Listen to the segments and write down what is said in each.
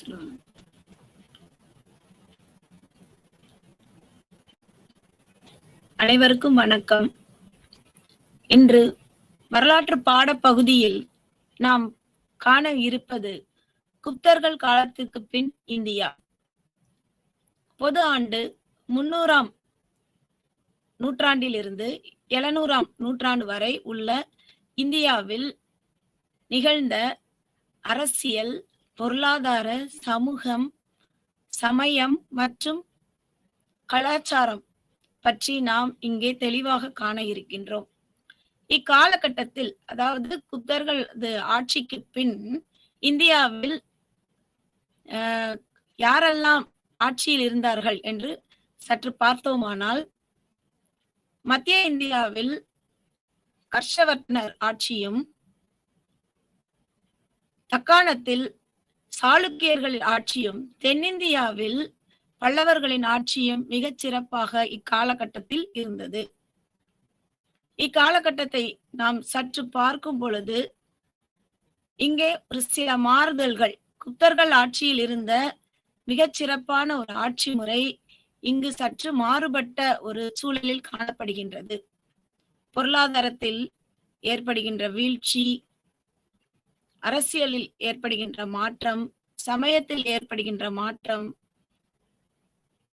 சொல்லுவாங்க. அனைவருக்கும் வணக்கம். இன்று வரலாற்று பாடப்பகுதியில் நாம் காண இருப்பது குப்தர்கள் காலத்திற்கு பின் இந்தியா. பொது ஆண்டு 300ஆம் நூற்றாண்டிலிருந்து 700ஆம் நூற்றாண்டு வரை உள்ள இந்தியாவில் நிகழ்ந்த அரசியல், பொருளாதார, சமூகம், சமயம் மற்றும் கலாச்சாரம் பற்றி நாம் இங்கே தெளிவாக காண இருக்கின்றோம். இக்காலகட்டத்தில், அதாவது குப்தர்கள் ஆட்சிக்கு பின் இந்தியாவில் யாரெல்லாம் ஆட்சியில் இருந்தார்கள் என்று சற்று பார்த்தோமானால், மத்திய இந்தியாவில் ஹர்ஷவர்தனர் ஆட்சியும், தக்காணத்தில் சாளுக்கியர்களின் ஆட்சியும், தென்னிந்தியாவில் பல்லவர்களின் ஆட்சியும் மிகச் சிறப்பாக இக்காலகட்டத்தில் இருந்தது. இக்காலகட்டத்தை நாம் சற்று பார்க்கும் பொழுது இங்கே ஒரு சில மாறுதல்கள், குப்தர்கள் ஆட்சியில் இருந்த மிகச் சிறப்பான ஒரு ஆட்சி முறை இங்கு சற்று மாறுபட்ட ஒரு சூழலில் காணப்படுகின்றது. பொருளாதாரத்தில் ஏற்படுகின்ற வீழ்ச்சி, அரசியலில் ஏற்படுகின்ற மாற்றம், சமயத்தில் ஏற்படுகின்ற மாற்றம்,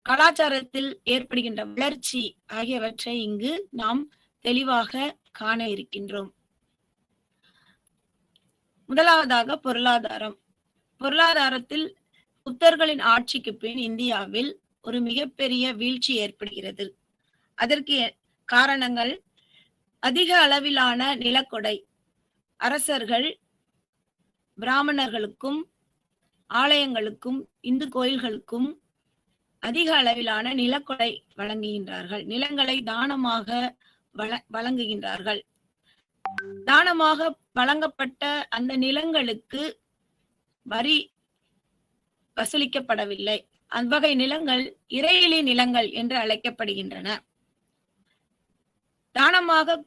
கலாச்சாரத்தில் ஏற்படுகின்ற வளர்ச்சி ஆகியவற்றை இங்கு நாம் தெளிவாக காண இருக்கின்றோம். முதலாவதாக பொருளாதாரம். பொருளாதாரத்தில் குப்தர்களின் ஆட்சிக்கு பின் இந்தியாவில் ஒரு மிகப்பெரிய வீழ்ச்சி ஏற்படுகிறது. அதற்கு காரணங்கள் அதிக அளவிலான நிலக்கொடை. அரசர்கள் பிராமணர்களுக்கும் ஆலயங்களுக்கும் இந்து கோயில்களுக்கும் அதிக அளவிலான நிலக்கொடை வழங்குகின்றார்கள். நிலங்களை தானமாக வழங்குகின்றார்கள். தானமாக வழங்கப்பட்ட அந்த நிலங்களுக்கு வரி வசூலிக்கப்படவில்லை. அவ்வகை நிலங்கள் இறையிலி நிலங்கள் என்று அழைக்கப்படுகின்றன. தானமாக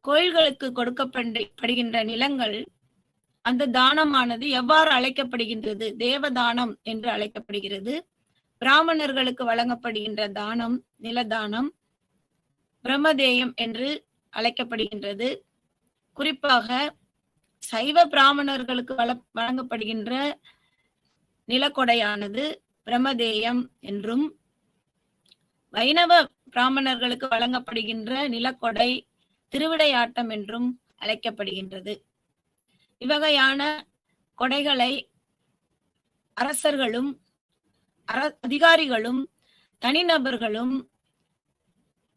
கோயில்களுக்கு கொடுக்கப்படுகின்ற நிலங்கள், அந்த தானமானது எவ்வாறு அழைக்கப்படுகின்றது? தேவதானம் என்று அழைக்கப்படுகிறது. பிராமணர்களுக்கு வழங்கப்படுகின்ற தானம், நிலதானம், பிரம்மதேயம் என்று அழைக்கப்படுகின்றது. குறிப்பாக சைவ பிராமணர்களுக்கு வழங்கப்படுகின்ற நிலக்கொடையானது பிரம்மதேயம் என்றும், வைணவ பிராமணர்களுக்கு வழங்கப்படுகின்ற நிலக்கொடை திருவிடையாட்டம் என்றும் அழைக்கப்படுகின்றது. இவ்வகையான கொடைகளை அரசர்களும் அதிகாரிகளும் தனிநபர்களும்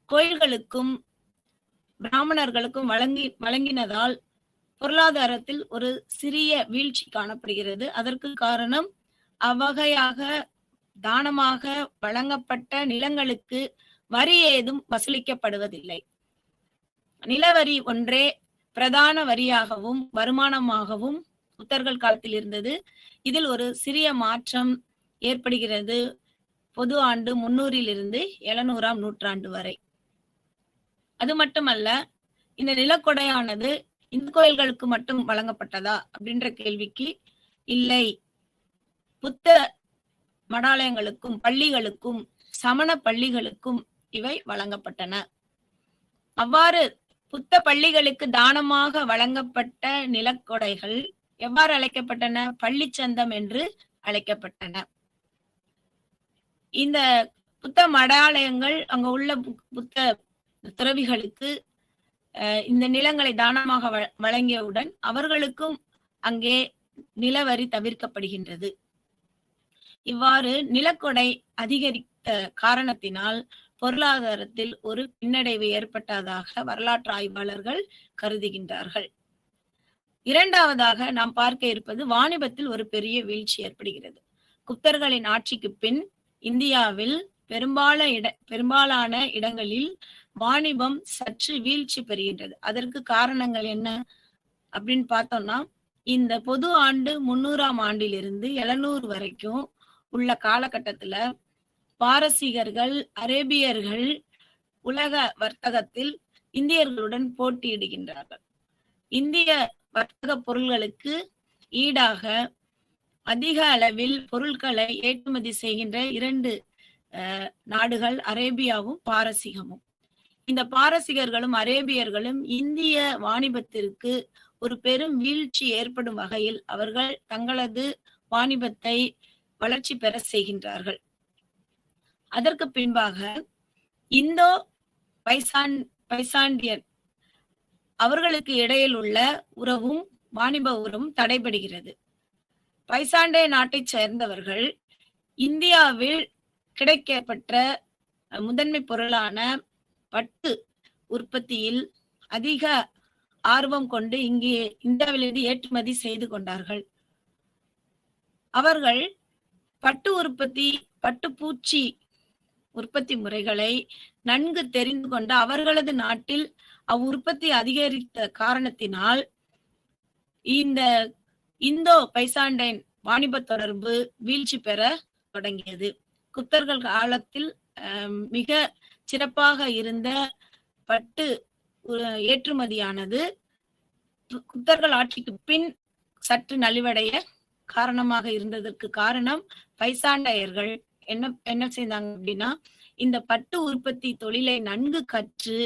கோயில்களுக்கும் பிராமணர்களுக்கும் வழங்கினதால் பொருளாதாரத்தில் ஒரு சிறிய வீழ்ச்சி காணப்படுகிறது. அதற்கு காரணம், அவ்வகையாக தானமாக வழங்கப்பட்ட நிலங்களுக்கு வரி ஏதும் வசூலிக்கப்படுவதில்லை. நிலவரி ஒன்றே பிரதான வரியாகவும் வருமானமாகவும் குப்தர்கள் காலத்தில் இருந்தது. இதில் ஒரு சிறிய மாற்றம் ஏற்படுகிறது பொது ஆண்டு 300லிருந்து 700ஆம் நூற்றாண்டு வரை. அது மட்டுமல்ல, இந்த நிலக்கொடையானது இந்து கோயில்களுக்கு மட்டும் வழங்கப்பட்டதா அப்படின்ற கேள்விக்கு இல்லை, புத்த மடாலயங்களுக்கும் பள்ளிகளுக்கும் சமண பள்ளிகளுக்கும் இவை வழங்கப்பட்டன. அவ்வாறு புத்த பள்ளிகளுக்கு தானமாக வழங்கப்பட்ட நிலக்கொடைகள் எவ்வாறு அழைக்கப்பட்டன? பள்ளிச்சந்தம் என்று அழைக்கப்பட்டன. இந்த புத்த மடாலயங்கள் அங்க உள்ள புத்த துறவிகளுக்கு இந்த நிலங்களை தானமாக வழங்கியவுடன் அவர்களுக்கும் அங்கே நிலவரி தவிர்க்கப்படுகின்றது. இவ்வாறு நிலக்கொடை அதிகரித்த காரணத்தினால் பொருளாதாரத்தில் ஒரு பின்னடைவு ஏற்பட்டதாக வரலாற்று ஆய்வாளர்கள் கருதுகின்றார்கள். இரண்டாவதாக நாம் பார்க்க இருப்பது வாணிபத்தில் ஒரு பெரிய வீழ்ச்சி ஏற்படுகிறது. குப்தர்களின் ஆட்சிக்கு பின் இந்தியாவில் பெரும்பாலான இடங்களில் வாணிபம் சற்று வீழ்ச்சி பெறுகின்றது. அதற்கு காரணங்கள் என்ன அப்படின்னு பார்த்தோம்னா, இந்த பொது ஆண்டு 300ஆம் ஆண்டிலிருந்து 700 வரைக்கும் உள்ள காலகட்டத்துல பாரசீகர்கள், அரேபியர்கள் உலக வர்த்தகத்தில் இந்தியர்களுடன் போட்டியிடுகின்றார்கள். இந்திய வர்த்தக பொருள்களுக்கு ஈடாக அதிக அளவில் பொருட்களை ஏற்றுமதி செய்கின்ற 2 நாடுகள் அரேபியாவும் பாரசீகமும். இந்த பாரசீகர்களும் அரேபியர்களும் இந்திய வாணிபத்திற்கு ஒரு பெரும் வீழ்ச்சி ஏற்படும் வகையில் அவர்கள் தங்களது வாணிபத்தை வளர்ச்சி பெற செய்கின்றார்கள். அதற்கு பின்பாக இந்தோ பைசாண்டியன் அவர்களுக்கு இடையில் உள்ள உறவும் வாணிப உறவும் தடைபடுகிறது. பைசாண்டே நாட்டைச் சேர்ந்தவர்கள் இந்தியாவில் கிடைக்கப்பெற்ற முதன்மை பொருளான பட்டு உற்பத்தியில் அதிக ஆர்வம் கொண்டு இங்கே இந்தியாவிலிருந்து ஏற்றுமதி செய்து கொண்டார்கள். அவர்கள் பட்டு உற்பத்தி, பட்டுப்பூச்சி உற்பத்தி முறைகளை நன்கு தெரிந்து கொண்டு அவர்களது நாட்டில் அவ்வுற்பத்தி அதிகரித்த காரணத்தினால் இந்த இந்தோ பைசாண்டைன் வாணிப தொடர்பு வீழ்ச்சி பெற தொடங்கியது. குப்தர்கள் காலத்தில் மிக சிறப்பாக இருந்த பட்டு ஏற்றுமதியானது குப்தர்கள் ஆட்சிக்கு பின் சற்று நலிவடைய காரணமாக இருந்ததற்கு காரணம் பைசாண்டையர்கள் என்ன செய்தாங்க அப்படின்னா, இந்த பட்டு உற்பத்தி தொழிலை நன்கு கற்று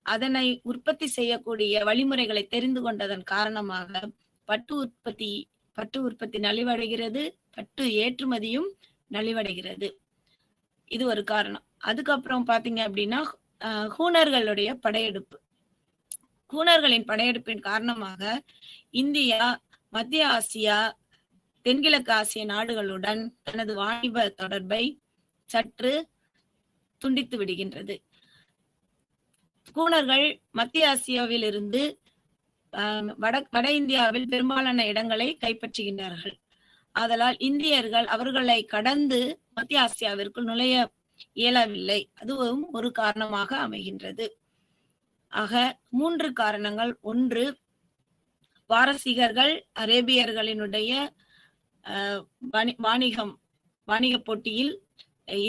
அதனை உற்பத்தி செய்யக்கூடிய வழிமுறைகளை தெரிந்து கொண்டதன் காரணமாக பட்டு உற்பத்தி நலிவடைகிறது, பட்டு ஏற்றுமதியும் நலிவடைகிறது. இது ஒரு காரணம். அதுக்கப்புறம் பாத்தீங்க அப்படின்னா ஹூனர்களுடைய படையெடுப்பு. ஹூனர்களின் படையெடுப்பின் காரணமாக இந்தியா மத்திய ஆசியா, தென்கிழக்கு ஆசிய நாடுகளுடன் தனது வாணிப தொடர்பை சற்று துண்டித்து விடுகின்றது. ஹூனர்கள் மத்திய ஆசியாவில் இருந்து வட இந்தியாவில் பெரும்பாலான இடங்களை கைப்பற்றுகின்றார்கள். ஆதலால் இந்தியர்கள் அவர்களை கடந்து மத்திய ஆசியாவிற்குள் நுழைய இயலவில்லை. அதுவும் ஒரு காரணமாக அமைகின்றது. ஆக 3 காரணங்கள். 1, பாரசீகர்கள் அரேபியர்களினுடைய வாணிக போட்டியில்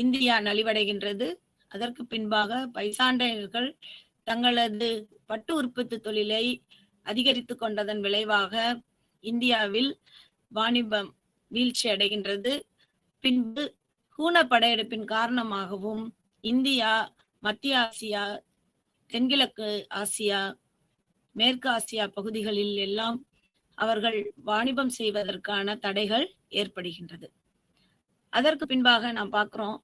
இந்தியா நலிவடைகின்றது. அதற்கு பின்பாக பைசாண்டையர்கள் தங்களது பட்டு உற்பத்தி தொழிலை அதிகரித்து கொண்டதன் விளைவாக இந்தியாவில் வாணிபம் வீழ்ச்சி அடைகின்றது. பின்பு ஹூன படையெடுப்பின் காரணமாகவும் இந்தியா மத்திய ஆசியா, தென்கிழக்கு ஆசியா, மேற்கு ஆசியா பகுதிகளில் எல்லாம் அவர்கள் வாணிபம் செய்வதற்கான தடைகள் ஏற்படுகின்றது. அதற்கு பின்பாக நாம் பார்க்கிறோம்,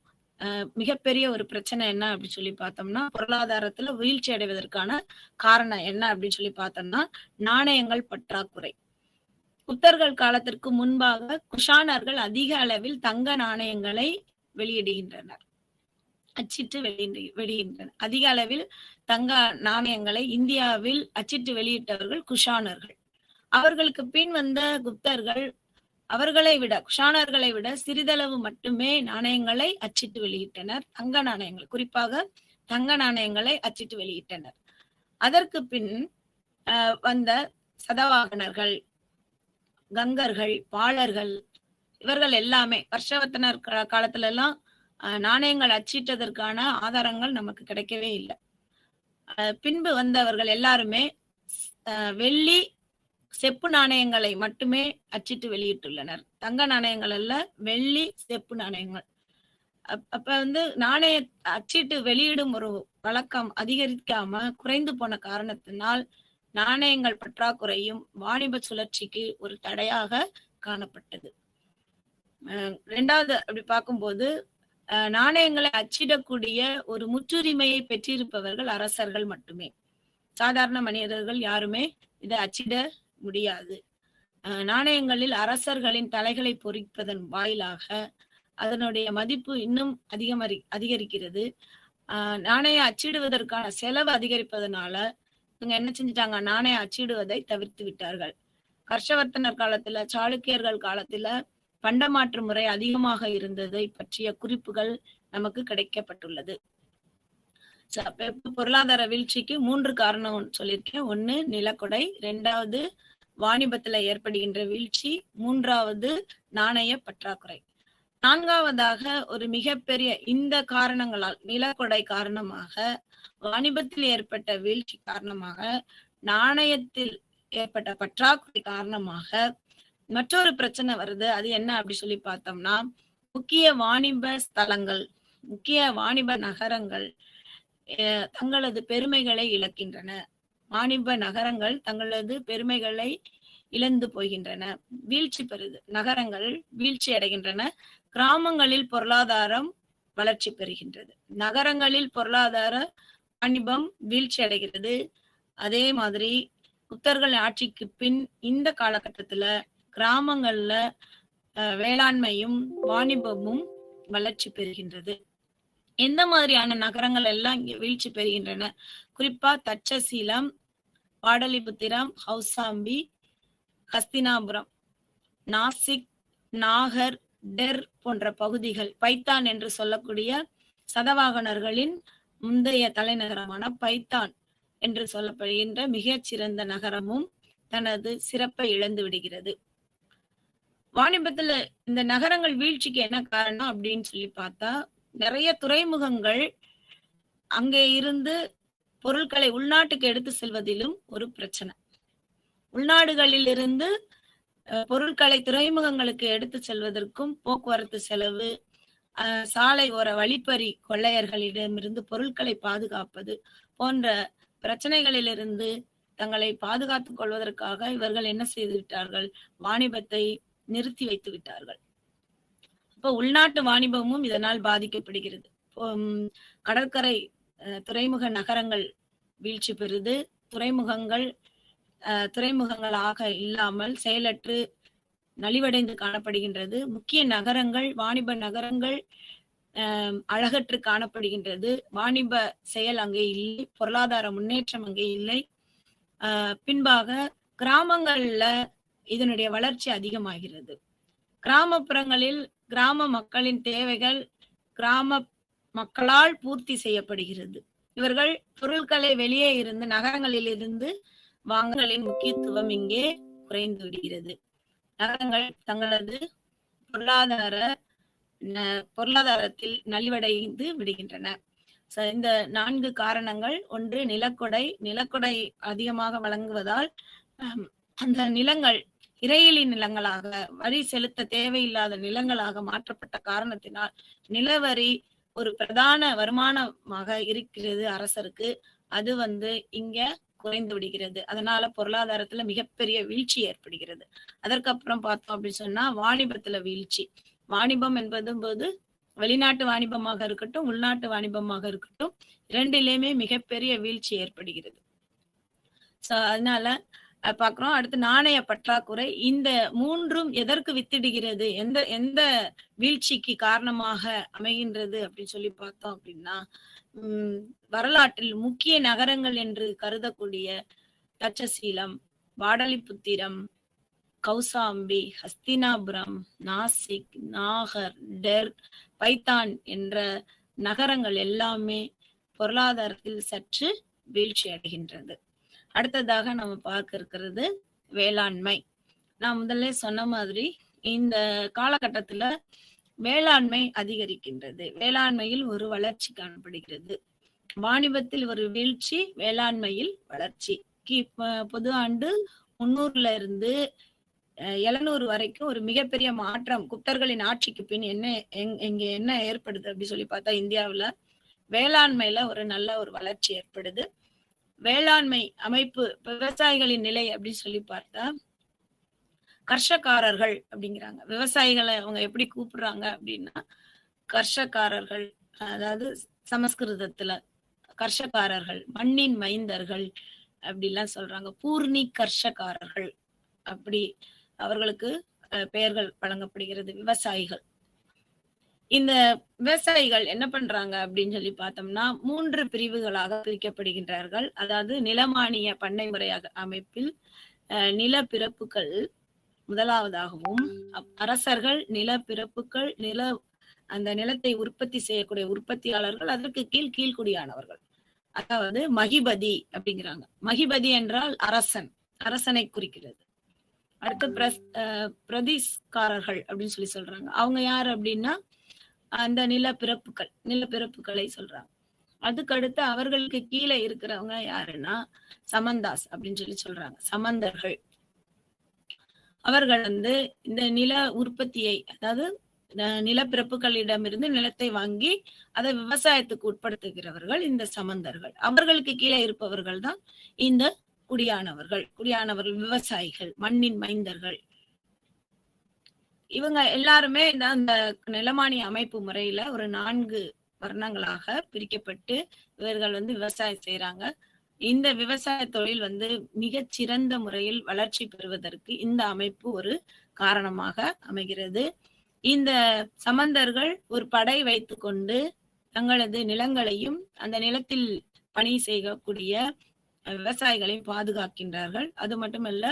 மிகப்பெரிய ஒரு பிரச்சனை என்ன அப்படின்னு சொல்லி பார்த்தோம்னா, பொருளாதாரத்துல வீழ்ச்சி அடைவதற்கான காரணம் என்ன அப்படின்னு சொல்லி பார்த்தோம்னா, நாணயங்கள் பற்றாக்குறை. குப்தர்கள் காலத்திற்கு முன்பாக குஷானர்கள் அதிக அளவில் தங்க நாணயங்களை வெளியிடுகின்றனர், அச்சிட்டு வெளியிடுகின்றனர். அதிக அளவில் தங்க நாணயங்களை இந்தியாவில் அச்சிட்டு வெளியிட்டவர்கள் குஷானர்கள். அவர்களுக்கு பின் வந்த குப்தர்கள் குஷானர்களை விட சிறிதளவு மட்டுமே நாணயங்களை அச்சிட்டு வெளியிட்டனர். தங்க நாணயங்கள், குறிப்பாக தங்க நாணயங்களை அச்சிட்டு வெளியிட்டனர். அதற்கு பின் வந்த சதவாகனர்கள், கங்கர்கள், பாலர்கள், இவர்கள் எல்லாமே ஹர்ஷவர்தனர் காலத்துல எல்லாம் நாணயங்கள் அச்சிட்டதற்கான ஆதாரங்கள் நமக்கு கிடைக்கவே இல்லை. பின்பு வந்தவர்கள் எல்லாருமே வெள்ளி, செப்பு நாணயங்களை மட்டுமே அச்சிட்டு வெளியிட்டுள்ளனர். தங்க நாணயங்கள் அல்ல, வெள்ளி, செப்பு நாணயங்கள். அப்ப நாணய அச்சிட்டு வெளியிடும் ஒரு வழக்கம் அதிகரிக்காம குறைந்து போன காரணத்தினால் நாணயங்கள் பற்றாக்குறையும் வாணிப சுழற்சிக்கு ஒரு தடையாக காணப்பட்டது. 2வது அப்படி பார்க்கும்போது நாணயங்களை அச்சிடக்கூடிய ஒரு முற்றுரிமையை பெற்றிருப்பவர்கள் அரசர்கள் மட்டுமே. சாதாரண மனிதர்கள் யாருமே இதை அச்சிட முடியாது. நாணயங்களில் அரசர்களின் தலைகளை பொறிப்பதன் வாயிலாக அதனுடைய மதிப்பு இன்னும் அதிகரிக்கிறது. நாணயம் அச்சிடுவதற்கான செலவு அதிகரிப்பதனால இவங்க என்ன செஞ்சிட்டாங்க, நாணயம் அச்சிடுவதை தவிர்த்து விட்டார்கள். ஹர்ஷவர்தனர் காலத்துல, சாளுக்கியர்கள் காலத்துல பண்டமாற்று முறை அதிகமாக இருந்ததை பற்றிய குறிப்புகள் நமக்கு கிடைக்கப்பட்டுள்ளது. பொருளாதார வீழ்ச்சிக்கு 3 காரணம் சொல்லியிருக்கேன். 1 நிலக்கொடை, 2வது வாணிபத்துல ஏற்படுகின்ற வீழ்ச்சி, 3வது நாணய பற்றாக்குறை. 4வதாக ஒரு மிகப்பெரிய இந்த காரணங்களால், நிலக்கொடை காரணமாக, வாணிபத்தில் ஏற்பட்ட வீழ்ச்சி காரணமாக, நாணயத்தில் ஏற்பட்ட பற்றாக்குறை காரணமாக மற்றொரு பிரச்சனை வருது. அது என்ன அப்படி சொல்லி பார்த்தோம்னா, முக்கிய வாணிப ஸ்தலங்கள், முக்கிய வாணிப நகரங்கள் தங்களது பெருமைகளை இழக்கின்றன. வாணிப நகரங்கள் தங்களது பெருமைகளை இழந்து போகின்றன. வீழ்ச்சி பெறுது. நகரங்கள் வீழ்ச்சி அடைகின்றன. கிராமங்களில் பொருளாதாரம் வளர்ச்சி பெறுகின்றது. நகரங்களில் பொருளாதார வாணிபம் வீழ்ச்சி அடைகிறது. அதே மாதிரி புத்தர்கள் ஆட்சிக்கு பின் இந்த காலகட்டத்துல கிராமங்கள்ல வேளாண்மையும் வாணிபமும் வளர்ச்சி பெறுகின்றது. எந்த மாதிரியான நகரங்கள் எல்லாம் இங்க வீழ்ச்சி பெறுகின்றன? குறிப்பா தட்சசீலம், பாடலிபுத்திரம், கௌசாம்பி, ஹஸ்தினாபுரம், நாசிக், நாகர், டெர் போன்ற பகுதிகள், பைத்தான் என்று சொல்லக்கூடிய சதவாகனர்களின் முந்தைய தலைநகரமான பைத்தான் என்று சொல்லப்படுகின்ற மிகச் சிறந்த நகரமும் தனது சிறப்பை இழந்து விடுகிறது. வாணிபத்துல இந்த நகரங்கள் வீழ்ச்சிக்கு என்ன காரணம் அப்படின்னு சொல்லி பார்த்தா, நிறைய துறைமுகங்கள் அங்கே இருந்து பொருட்களை உள்நாட்டுக்கு எடுத்து செல்வதிலும் ஒரு பிரச்சனை. உள்நாடுகளில் இருந்து பொருட்களை துறைமுகங்களுக்கு எடுத்து செல்வதற்கும் போக்குவரத்து செலவு, சாலை ஓர வழிப்பறி கொள்ளையர்களிடமிருந்து பொருட்களை பாதுகாப்பது போன்ற பிரச்சனைகளிலிருந்து தங்களை பாதுகாத்துக் கொள்வதற்காக இவர்கள் என்ன செய்து விட்டார்கள்? வாணிபத்தை நிறுத்தி வைத்து விட்டார்கள். இப்ப உள்நாட்டு வாணிபமும் இதனால் பாதிக்கப்படுகிறது. கடற்கரை துறைமுக நகரங்கள் வீழ்ச்சி பெறுது. துறைமுகங்களாக இல்லாமல் செயலற்று நலிவடைந்து காணப்படுகின்றது. முக்கிய நகரங்கள், வாணிப நகரங்கள் அழகற்று காணப்படுகின்றது. வாணிப செயல் அங்கே இல்லை, பொருளாதார முன்னேற்றம் அங்கே இல்லை. பின்பாக கிராமங்கள்ல இதனுடைய வளர்ச்சி அதிகமாகிறது. கிராமப்புறங்களில் கிராம மக்களின் தேவைகள் கிராம மக்களால் பூர்த்தி செய்யப்படுகிறது. இவர்கள் பொருட்களை வெளியே இருந்து நகரங்களில் இருந்து வாங்கலின் முக்கியத்துவம் இங்கே குறைந்து விடுகிறது. நகரங்கள் தங்களது பொருளாதாரத்தில் நலிவடைந்து விடுகின்றன. இந்த 4 காரணங்கள். ஒன்று, நிலக்கொடை அதிகமாக வழங்குவதால் அந்த நிலங்கள் இறையிலி நிலங்களாக, வரி செலுத்த தேவையில்லாத நிலங்களாக மாற்றப்பட்ட காரணத்தினால் நிலவரி ஒரு பிரதான வருமானமாக இருக்கிறது அரசருக்கு. அது இங்க குறைந்து விடுகிறது. அதனால பொருளாதாரத்துல மிகப்பெரிய வீழ்ச்சி ஏற்படுகிறது. அதற்கப்புறம் பார்த்தோம் அப்படின்னு சொன்னா வாணிபத்துல வீழ்ச்சி. வாணிபம் என்பது வெளிநாட்டு வாணிபமாக இருக்கட்டும், உள்நாட்டு வாணிபமாக இருக்கட்டும், இரண்டிலேயுமே மிகப்பெரிய வீழ்ச்சி ஏற்படுகிறது. அதனால பாக்குறோம். அடுத்து நாணய பற்றாக்குறை. இந்த 3ம் எதற்கு வித்திடுகிறது, எந்த வீழ்ச்சிக்கு காரணமாக அமைகின்றது அப்படின்னு சொல்லி பார்த்தோம் அப்படின்னா, வரலாற்றில் முக்கிய நகரங்கள் என்று கருதக்கூடிய தட்சசீலம், பாடலிபுத்திரம், கௌசாம்பி, ஹஸ்தினாபுரம், நாசிக், நாகர், டெர், பைத்தான் என்ற நகரங்கள் எல்லாமே பொருளாதாரத்தில் சற்று வீழ்ச்சி அடைகின்றது. அடுத்ததாக நம்ம பார்க்க இருக்கிறது வேளாண்மை. நான் முதல்ல சொன்ன மாதிரி இந்த காலகட்டத்துல வேளாண்மை அதிகரிக்கின்றது. வேளாண்மையில் ஒரு வளர்ச்சி காணப்படுகிறது. வாணிபத்தில் ஒரு வீழ்ச்சி, வேளாண்மையில் வளர்ச்சி. பொது ஆண்டு 300ல இருந்து 700 வரைக்கும் ஒரு மிகப்பெரிய மாற்றம் குப்தர்களின் ஆட்சிக்கு பின் இங்க என்ன ஏற்படுது அப்படி சொல்லி பார்த்தா, இந்தியாவுல வேளாண்மையில ஒரு நல்ல ஒரு வளர்ச்சி ஏற்படுது. வேளாண்மை அமைப்பு, விவசாயிகளின் நிலை அப்படின்னு சொல்லி பார்த்தா, கர்ஷக்காரர்கள் அப்படிங்கிறாங்க. விவசாயிகளை அவங்க எப்படி கூப்பிடுறாங்க அப்படின்னா கர்ஷக்காரர்கள். அதாவது சமஸ்கிருதத்துல கர்ஷக்காரர்கள், மண்ணின் மைந்தர்கள் அப்படிலாம் சொல்றாங்க. பூர்ணி கர்ஷக்காரர்கள் அப்படி அவர்களுக்கு பெயர்கள் வழங்கப்படுகிறது. விவசாயிகள். இந்த விவசாயிகள் என்ன பண்றாங்க அப்படின்னு சொல்லி பார்த்தோம்னா 3 பிரிவுகளாக பிரிக்கப்படுகின்றார்கள். அதாவது நிலமானிய பண்ணை முறையாக அமைப்பில் நிலப்பிறப்புகள் முதலாவதாகவும், அரசர்கள், நிலப்பிறப்புகள், அந்த நிலத்தை உற்பத்தி செய்யக்கூடிய உற்பத்தியாளர்கள், அதற்கு கீழ்குடியானவர்கள். அதாவது மகிபதி அப்படிங்கிறாங்க. மகிபதி என்றால் அரசனை குறிக்கிறது. அடுத்து பிரதிஸ்காரர்கள் அப்படின்னு சொல்லி சொல்றாங்க. அவங்க யாரு அப்படின்னா அந்த நிலப்பிறப்புகளை சொல்றாங்க. அதுக்கடுத்து அவர்களுக்கு கீழே இருக்கிறவங்க யாருன்னா சமந்தாஸ் அப்படின்னு சொல்லி சொல்றாங்க. சமந்தர்கள். அவர்கள் வந்து இந்த நில உற்பத்தியை, அதாவது நிலப்பிரப்புகளிடமிருந்து நிலத்தை வாங்கி அதை விவசாயத்துக்கு உட்படுத்துகிறவர்கள் இந்த சமந்தர்கள். அவர்களுக்கு கீழே இருப்பவர்கள் தான் இந்த குடியானவர்கள். குடியானவர்கள் விவசாயிகள், மண்ணின் மைந்தர்கள். இவங்க எல்லாருமே அந்த நிலமானிய அமைப்பு முறையில ஒரு 4 வர்ணங்களாக பிரிக்கப்பட்டு இவர்கள் வந்து விவசாயம் செய்யறாங்க. இந்த விவசாய தொழில் வந்து மிகச் சிறந்த முறையில் வளர்ச்சி பெறுவதற்கு இந்த அமைப்பு ஒரு காரணமாக அமைகிறது. இந்த சமந்தர்கள் ஒரு படை வைத்துக் கொண்டு தங்களது நிலங்களையும் அந்த நிலத்தில் பணி செய்யக்கூடிய விவசாயிகளையும் பாதுகாக்கின்றார்கள். அது மட்டுமல்ல,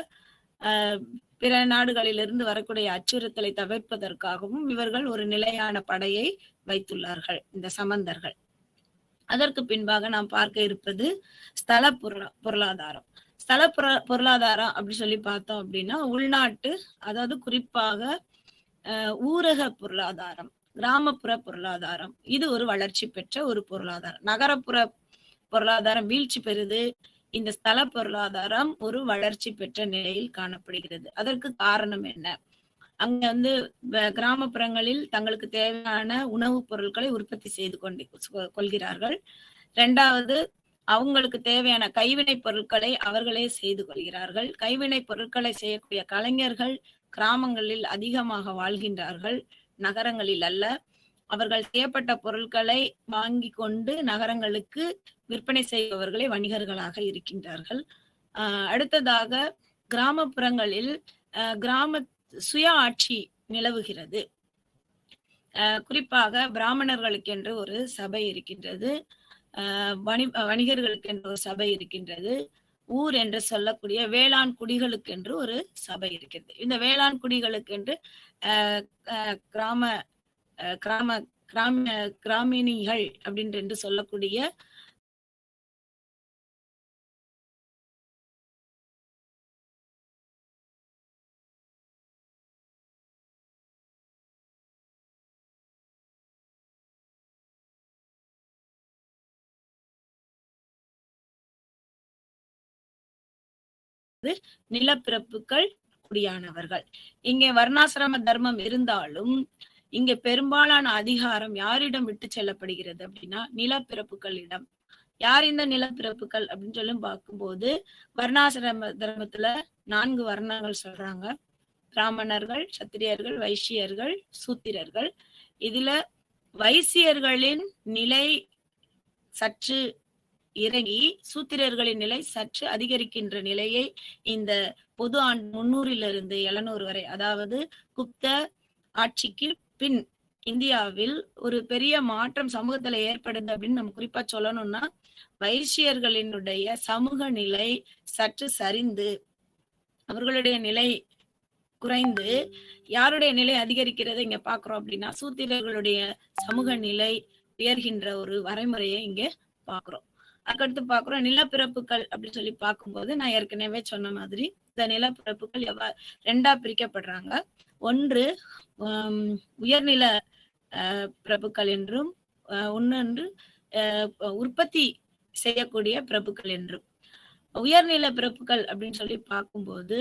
பிற நாடுகளிலிருந்து வரக்கூடிய அச்சுறுத்தலை தவிர்ப்பதற்காகவும் இவர்கள் ஒரு நிலையான படையை வைத்துள்ளார்கள் இந்த சமந்தர்கள். அதற்கு பின்பாக நாம் பார்க்க இருப்பது ஸ்தல பொருளாதாரம். ஸ்தல பொருளாதாரம் அப்படி சொல்லி பார்த்தோம் அப்படின்னா, உள்நாட்டு, அதாவது குறிப்பாக ஊரக பொருளாதாரம், கிராமப்புற பொருளாதாரம், இது ஒரு வளர்ச்சி பெற்ற ஒரு பொருளாதாரம். நகரப்புற பொருளாதாரம் வீழ்ச்சி பெறுது. இந்த ஸ்தல பொருளாதாரம் ஒரு வளர்ச்சி பெற்ற நிலையில் காணப்படுகிறது. அதற்கு காரணம் என்ன? அங்க வந்து கிராமப்புறங்களில் தங்களுக்கு தேவையான உணவுப் பொருட்களை உற்பத்தி செய்து கொள்கிறார்கள். 2வது, அவங்களுக்கு தேவையான கைவினை பொருட்களை அவர்களே செய்து கொள்கிறார்கள். கைவினை பொருட்களை செய்யக்கூடிய கலைஞர்கள் கிராமங்களில் அதிகமாக வாழ்கின்றார்கள், நகரங்களில் அல்ல. அவர்கள் செய்யப்பட்ட பொருட்களை வாங்கி கொண்டு நகரங்களுக்கு விற்பனை செய்பவர்களே வணிகர்களாக இருக்கின்றார்கள். அடுத்ததாக, கிராமப்புறங்களில் கிராம சுய ஆட்சி நிலவுகிறது. குறிப்பாக பிராமணர்களுக்கென்று ஒரு சபை இருக்கின்றது, வணிகர்களுக்கென்று ஒரு சபை இருக்கின்றது, ஊர் என்று சொல்லக்கூடிய வேளாண் குடிகளுக்கென்று ஒரு சபை இருக்கிறது. இந்த வேளாண் குடிகளுக்கென்று கிராமிணிகள் அப்படின்னு சொல்லக்கூடிய நிலப்பிரப்புகள் குடியானவர்கள். இங்கே வர்ணாசிரம தர்மம் இருந்தாலும் இங்க பெரும்பாலான அதிகாரம் யாரிடம் விட்டு செல்லப்படுகிறது அப்படின்னா நிலப்பிரப்புகளிடம். யார் இந்த நிலப்பிரப்புகள் அப்படின்னு சொல்லி பார்க்கும்போது, வர்ணாசிரம தர்மத்துல 4 வர்ணங்கள் சொல்றாங்க. பிராமணர்கள், சத்திரியர்கள், வைசியர்கள், சூத்திரர்கள். இதுல வைசியர்களின் நிலை சற்று இறங்கி சூத்திரர்களின் நிலை சற்று அதிகரிக்கின்ற நிலையை இந்த பொது ஆண்டு 300 700 வரை, அதாவது குப்த ஆட்சிக்கு பின் இந்தியாவில் ஒரு பெரிய மாற்றம் சமூகத்துல ஏற்படுது அப்படின்னு நம்ம குறிப்பா சொல்லணும்னா, வைசியர்களினுடைய சமூக நிலை சற்று சரிந்து அவர்களுடைய நிலை குறைந்து யாருடைய நிலை அதிகரிக்கிறது இங்க பாக்குறோம் அப்படின்னா, சூத்திரர்களுடைய சமூக நிலை உயர்கின்ற ஒரு வரைமுறையை இங்க பாக்குறோம். அதுக்கடுத்து பாக்குறோம் நிலப்பிரப்புகள் அப்படின்னு சொல்லி பார்க்கும்போது, நான் ஏற்கனவே சொன்ன மாதிரி இந்த நிலப்பிரப்புகள் 2ஆ பிரிக்கப்படுறாங்க. ஒன்று உயர்நில பிரபுக்கள் என்றும், இன்னொன்று உற்பத்தி செய்யக்கூடிய பிரபுக்கள் என்றும். உயர்நில பிரபுக்கள் அப்படின்னு சொல்லி பார்க்கும்போது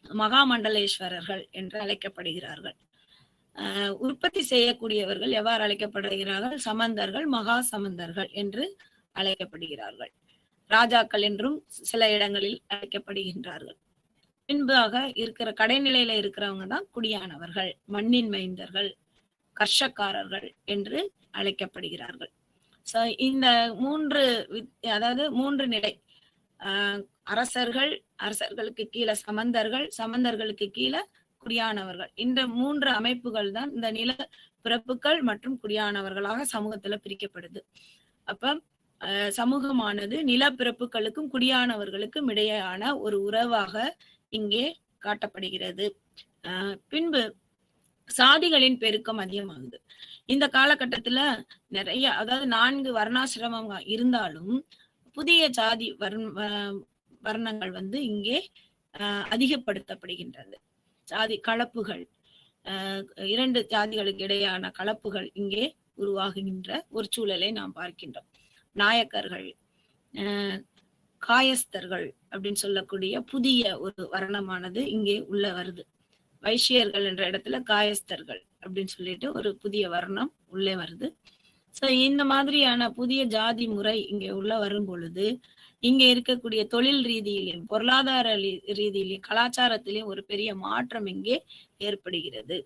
மகாமண்டலேஸ்வரர்கள் என்று அழைக்கப்படுகிறார்கள். உற்பத்தி செய்யக்கூடியவர்கள் எவ்வாறு அழைக்கப்படுகிறார்கள்? சமந்தர்கள், மகா சமந்தர்கள் என்று அழைக்கப்படுகிறார்கள். ராஜாக்கள் என்றும் சில இடங்களில் அழைக்கப்படுகின்றார்கள். பின்பாக இருக்கிற கடைநிலையில இருக்கிறவங்க தான் குடியானவர்கள், மண்ணின் மைந்தர்கள், கர்ஷக்காரர்கள் என்று அழைக்கப்படுகிறார்கள். சோ இந்த 3 நிலை, அரசர்கள், அரசர்களுக்கு கீழே சமந்தர்கள், சமந்தர்களுக்கு கீழே குடியானவர்கள். இந்த 3 அமைப்புகள் தான் இந்த நில பிறப்புகள் மற்றும் குடியானவர்களாக சமூகத்துல பிரிக்கப்படுது. அப்ப சமூகமானது நிலப்பிறப்புகளுக்கும் குடியானவர்களுக்கும் இடையேயான ஒரு உறவாக இங்கே காட்டப்படுகிறது. பின்பு சாதிகளின் பெருக்கம் அதிகமாகுது. இந்த காலகட்டத்துல நிறைய, அதாவது 4 வர்ணாசிரமம் இருந்தாலும் புதிய ஜாதி வர்ணங்கள் வந்து இங்கே அதிகப்படுத்தப்படுகின்றது. ஜாதி கலப்புகள், 2 ஜாதிகளுக்கு இடையான கலப்புகள் இங்கே உருவாகுகின்ற ஒரு சூழலை நாம் பார்க்கின்றோம். நாயக்கர்கள், காயஸ்தர்கள் அப்படின்னு சொல்லக்கூடிய புதிய ஒரு வர்ணமானது இங்கே உள்ள வருது. வைஷ்யர்கள் என்ற இடத்துல காயஸ்தர்கள் அப்படின்னு சொல்லிட்டு ஒரு புதிய வர்ணம் உள்ளே வருது. சோ இந்த மாதிரியான புதிய ஜாதி முறை இங்க உள்ள வரும் பொழுது, இங்க இருக்கக்கூடிய தொழில் ரீதியிலும், பொருளாதார ரீதியிலும், கலாச்சாரத்திலும் ஒரு பெரிய மாற்றம் இங்கே ஏற்படுகிறது.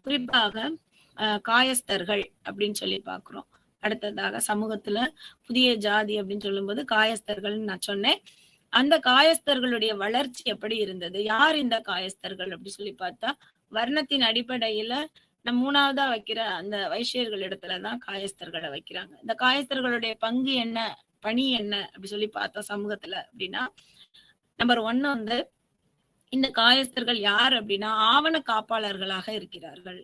குறிப்பாக காயஸ்தர்கள் அப்படின்னு சொல்லி பார்க்கிறோம். அடுத்ததாக சமூகத்துல புதிய ஜாதி அப்படின்னு சொல்லும்போது காயஸ்தர்கள் நான் சொன்னேன். அந்த காயஸ்தர்களுடைய வளர்ச்சி எப்படி இருந்தது? யார் இந்த காயஸ்தர்கள் அப்படி சொல்லி பார்த்தா, வர்ணத்தின் அடிப்படையில நம்ம 3வதா வைக்கிற அந்த வைஷ்யர்கள் இடத்துலதான் காயஸ்தர்களை வைக்கிறாங்க. இந்த காயஸ்தர்களுடைய பங்கு என்ன, பணி என்ன அப்படி சொல்லி பார்த்தா சமூகத்துல அப்படின்னா, நம்பர் 1 வந்து இந்த காயஸ்தர்கள் யார் அப்படின்னா ஆவண காப்பாளர்களாக இருக்கிறார்கள்.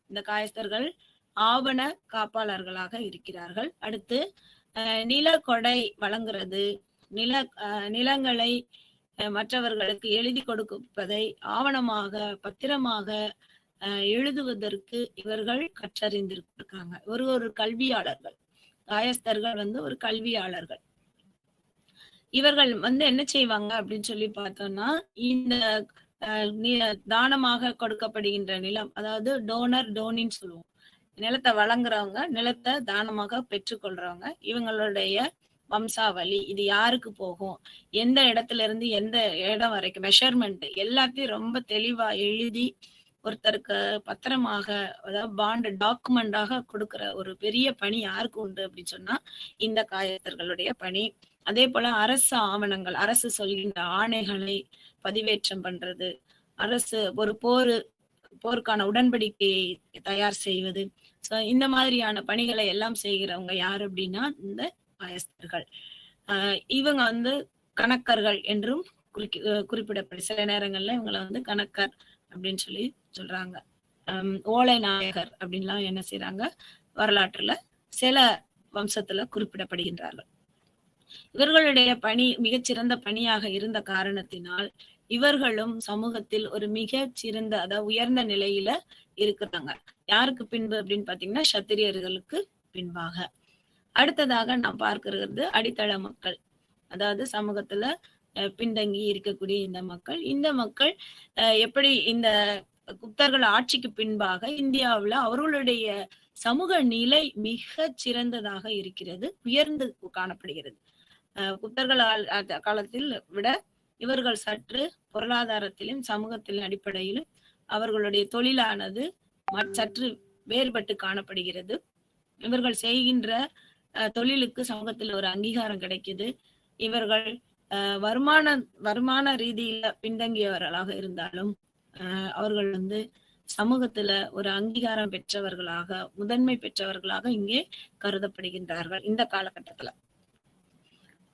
இந்த காயஸ்தர்கள் ஆவண காப்பாளர்களாக இருக்கிறார்கள். அடுத்து நிலக்கொடை வழங்குறது, நிலங்களை மற்றவர்களுக்கு எழுதி கொடுப்பதை ஆவணமாக பத்திரமாக எழுதுவதற்கு இவர்கள் கற்றறிந்திருக்காங்க. ஒரு கல்வியாளர்கள். காயஸ்தர்கள் வந்து ஒரு கல்வியாளர்கள். இவர்கள் வந்து என்ன செய்வாங்க அப்படின்னு சொல்லி பார்த்தோம்னா, இந்த தானமாக கொடுக்கப்படுகின்ற நிலம், அதாவது டோனர் டோனின்னு சொல்லுவோம். நிலத்தை வழங்குறவங்க, நிலத்தை தானமாக பெற்றுக்கொள்றவங்க, இவங்களுடைய வம்சாவளி, இது யாருக்கு போகும், எந்த இடத்துல இருந்து எந்த இடம் வரைக்கும் மெஷர்மெண்ட் எல்லாத்தையும் ரொம்ப தெளிவா எழுதி ஒருத்தருக்கு பத்திரமாக, அதாவது பாண்ட் டாக்குமெண்டாக கொடுக்கிற ஒரு பெரிய பணி யாருக்கு உண்டு அப்படின்னு சொன்னா இந்த காயஸ்தர்களுடைய பணி. அதே போல அரசு ஆவணங்கள், அரசு சொல்கின்ற ஆணைகளை பதிவேற்றம் பண்றது, அரசு ஒரு போருக்கான உடன்படிக்கையை தயார் செய்வது, இந்த மாதிரியான பணிகளை எல்லாம் செய்கிறவங்க யார் அப்படின்னா இந்த காயஸ்தர்கள். இவங்க வந்து கணக்கர்கள் என்றும் குறிப்பிடப்படும். சில நேரங்கள்ல இவங்களை வந்து கணக்கர் அப்படின்னு சொல்லி சொல்றாங்க. ஓலை நாயகர் அப்படின்லாம் என்ன செய்யறாங்க, வரலாற்றுல சில வம்சத்துல குறிப்பிடப்படுகின்றார்கள். இவர்களுடைய பணி மிகச்சிறந்த பணியாக இருந்த காரணத்தினால் இவர்களும் சமூகத்தில் ஒரு மிக சிறந்த, அதாவது உயர்ந்த நிலையில இருக்கிறாங்க. யாருக்கு பின்பு அப்படின்னு பாத்தீங்கன்னா சத்திரியர்களுக்கு பின்பாக. அடுத்ததாக நாம் பார்க்கிறது அடித்தள மக்கள், அதாவது சமூகத்துல பின்தங்கி இருக்கக்கூடிய இந்த மக்கள். இந்த மக்கள் எப்படி இந்த குப்தர்கள் ஆட்சிக்கு பின்பாக இந்தியாவுல அவர்களுடைய சமூக நிலை மிக சிறந்ததாக இருக்கிறது, உயர்ந்து காணப்படுகிறது. குப்தர்கள் காலத்தில் விட இவர்கள் சற்று பொருளாதாரத்திலும் சமூகத்தின் அடிப்படையிலும் அவர்களுடைய தொழிலானது சற்று வேறுபட்டு காணப்படுகிறது. இவர்கள் செய்கின்ற தொழிலுக்கு சமூகத்தில் ஒரு அங்கீகாரம் கிடைக்குது. இவர்கள் வருமான ரீதியில பின்தங்கியவர்களாக இருந்தாலும் அவர்கள் வந்து சமூகத்துல ஒரு அங்கீகாரம் பெற்றவர்களாக, முதன்மை பெற்றவர்களாக இங்கே கருதப்படுகின்றார்கள் இந்த காலகட்டத்துல.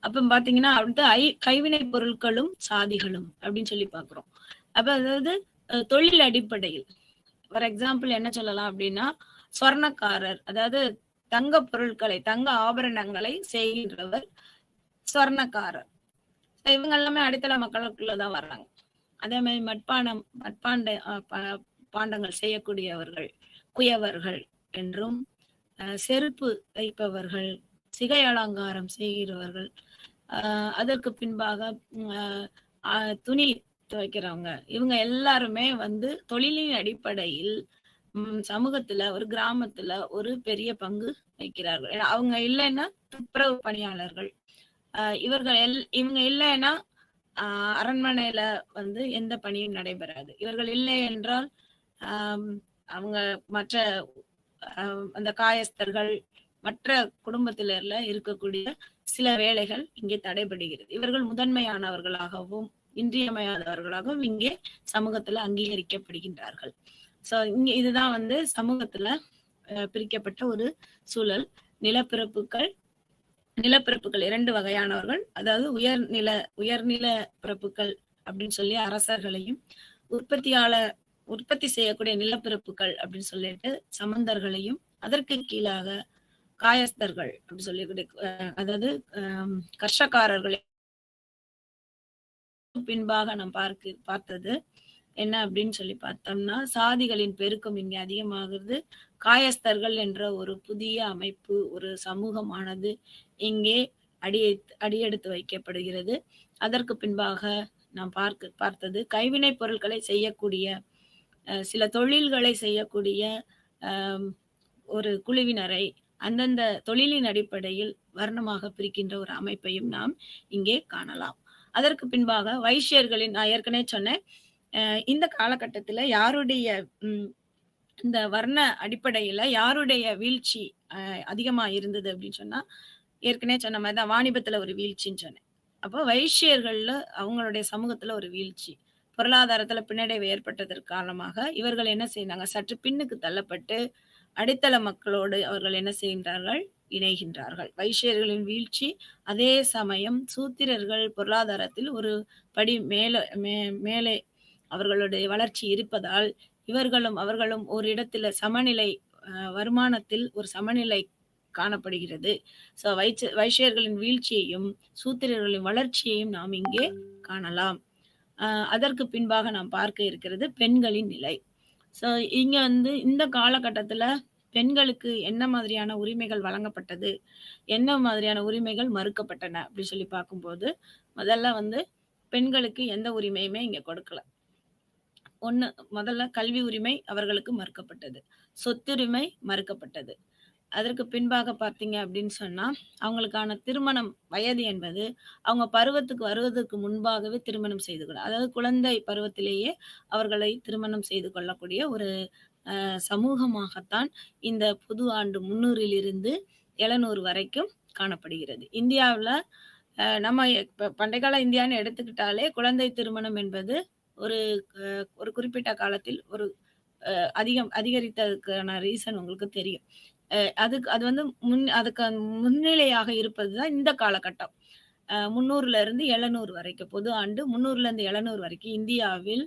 அப்ப பாத்தீங்கன்னா அடுத்து கைவினை பொருட்களும் சாதிகளும் அப்படின்னு சொல்லி பாக்குறோம். அப்ப அதாவது தொழில் அடிப்படையில் ஃபார் எக்ஸாம்பிள் என்ன சொல்லலாம் அப்படின்னா, சொர்ணக்காரர், அதாவது தங்க பொருட்களை, தங்க ஆபரணங்களை செய்கின்றவர் சொர்ணக்காரர். இவங்க எல்லாமே அடித்தள மக்களுக்குள்ளதான் வர்றாங்க. அதே மாதிரி பாண்டங்கள் செய்யக்கூடியவர்கள் குயவர்கள் என்றும், செருப்பு தைப்பவர்கள், சிகை அலங்காரம் செய்கிறவர்கள், அதற்கு பின்பாக துணி துவைக்கிறவங்க, இவங்க எல்லாருமே வந்து தொழிலின் அடிப்படையில் சமூகத்துல ஒரு கிராமத்துல ஒரு பெரிய பங்கு வைக்கிறார்கள். அவங்க இல்லைன்னா துப்புரவு பணியாளர்கள், இவங்க இல்லைன்னா அரண்மனையில வந்து எந்த பணியும் நடைபெறாது. இவர்கள் இல்லை என்றால் அவங்க மற்ற அந்த காயஸ்தர்கள் மற்ற குடும்பத்தில இருக்கக்கூடிய சில வேலைகள் இங்கே தடைபடுகிறது. இவர்கள் முதன்மையானவர்களாகவும் இன்றியமையாதவர்களாகவும் இங்கே சமூகத்துல அங்கீகரிக்கப்படுகின்றார்கள். சோ இங்க இதுதான் வந்து சமூகத்துல பிரிக்கப்பட்ட ஒரு சூழல். நிலப்பிறப்புகள் 2 வகையானவர்கள், அதாவது உயர்நில பிறப்புகள் அப்படின்னு சொல்லி அரசர்களையும், உற்பத்தி செய்யக்கூடிய நிலப்பிறப்புகள் அப்படின்னு சொல்லிட்டு சமந்தர்களையும், அதற்கு கீழாக காயஸ்தர்கள் அப்படின்னு சொல்லி அதாவது கர்ஷக்காரர்களை பின்பாக நாம் பார்த்தது என்ன அப்படின்னு சொல்லி பார்த்தோம்னா, சாதிகளின் பெருக்கம் இங்கே அதிகமாகிறது. காயஸ்தர்கள் என்ற ஒரு புதிய அமைப்பு, ஒரு சமூகமானது இங்கே அடியெடுத்து வைக்கப்படுகிறது. அதற்கு பின்பாக நாம் பார்த்தது கைவினைப் பொருட்களை செய்யக்கூடிய சில தொழில்களை செய்யக்கூடிய ஒரு குழுவினரை அந்தந்த தொழிலின் அடிப்படையில் வர்ணமாக பிரிக்கின்ற ஒரு அமைப்பையும் நாம் இங்கே காணலாம். அதற்கு பின்பாக வைஷ்யர்களின் நான் ஏற்கனவே சொன்னேன், இந்த காலகட்டத்துல யாருடைய இந்த வர்ண அடிப்படையில யாருடைய வீழ்ச்சி அதிகமா இருந்தது அப்படின்னு சொன்னா, ஏற்கனவே சொன்ன மாதிரி தான் வாணிபத்துல ஒரு வீழ்ச்சின்னு சொன்னேன். அப்போ வைஷ்யர்கள்ல அவங்களுடைய சமூகத்துல ஒரு வீழ்ச்சி, பொருளாதாரத்துல பின்னடைவு ஏற்பட்டதற்கு காரணமாக இவர்கள் என்ன செய்தாங்க, சற்று பின்னுக்கு தள்ளப்பட்டு அடித்தள மக்களோடு அவர்கள் என்ன செய்கின்றார்கள், இணைகின்றார்கள். வைஷ்யர்களின் வீழ்ச்சி, அதே சமயம் சூத்திரர்கள் பொருளாதாரத்தில் ஒரு படி மேலே அவர்களுடைய வளர்ச்சி இருப்பதால் அவர்களும் ஒரு இடத்துல சமநிலை, வருமானத்தில் ஒரு சமநிலை காணப்படுகிறது. ஸோ வைஷ்யர்களின் வீழ்ச்சியையும் சூத்திரர்களின் வளர்ச்சியையும் நாம் இங்கே காணலாம். அதற்கு பின்பாக நாம் பார்க்க இருக்கிறது பெண்களின் நிலை. ஸோ இங்க இந்த காலகட்டத்துல பெண்களுக்கு என்ன மாதிரியான உரிமைகள் வழங்கப்பட்டது, என்ன மாதிரியான உரிமைகள் மறுக்கப்பட்டன அப்படி சொல்லி பார்க்கும்போது, முதல்ல பெண்களுக்கு எந்த உரிமையுமே இங்க கொடுக்கல. முதல்ல கல்வி உரிமை அவர்களுக்கு மறுக்கப்பட்டது, சொத்துரிமை மறுக்கப்பட்டது. அதற்கு பின்பாக பார்த்தீங்க அப்படின்னு சொன்னா, அவங்களுக்கான திருமணம் வயது என்பது அவங்க பருவத்துக்கு வருவதற்கு முன்பாகவே திருமணம் செய்து கொள்ள, அதாவது குழந்தை பருவத்திலேயே அவர்களை திருமணம் செய்து கொள்ளக்கூடிய ஒரு சமூகமாகத்தான் இந்த புது ஆண்டு 300 700 வரைக்கும் காணப்படுகிறது. இந்தியாவில் நம்ம பண்டைய கால இந்தியான்னு எடுத்துக்கிட்டாலே குழந்தை திருமணம் என்பது ஒரு குறிப்பிட்ட காலத்தில் ஒரு அதிகரித்ததுக்கான ரீசன் உங்களுக்கு தெரியும். அதுக்கு முன்னிலையாக இருப்பதுதான் இந்த காலகட்டம். 300 700 வரைக்கும், பொது ஆண்டு 300 700 வரைக்கும் இந்தியாவில்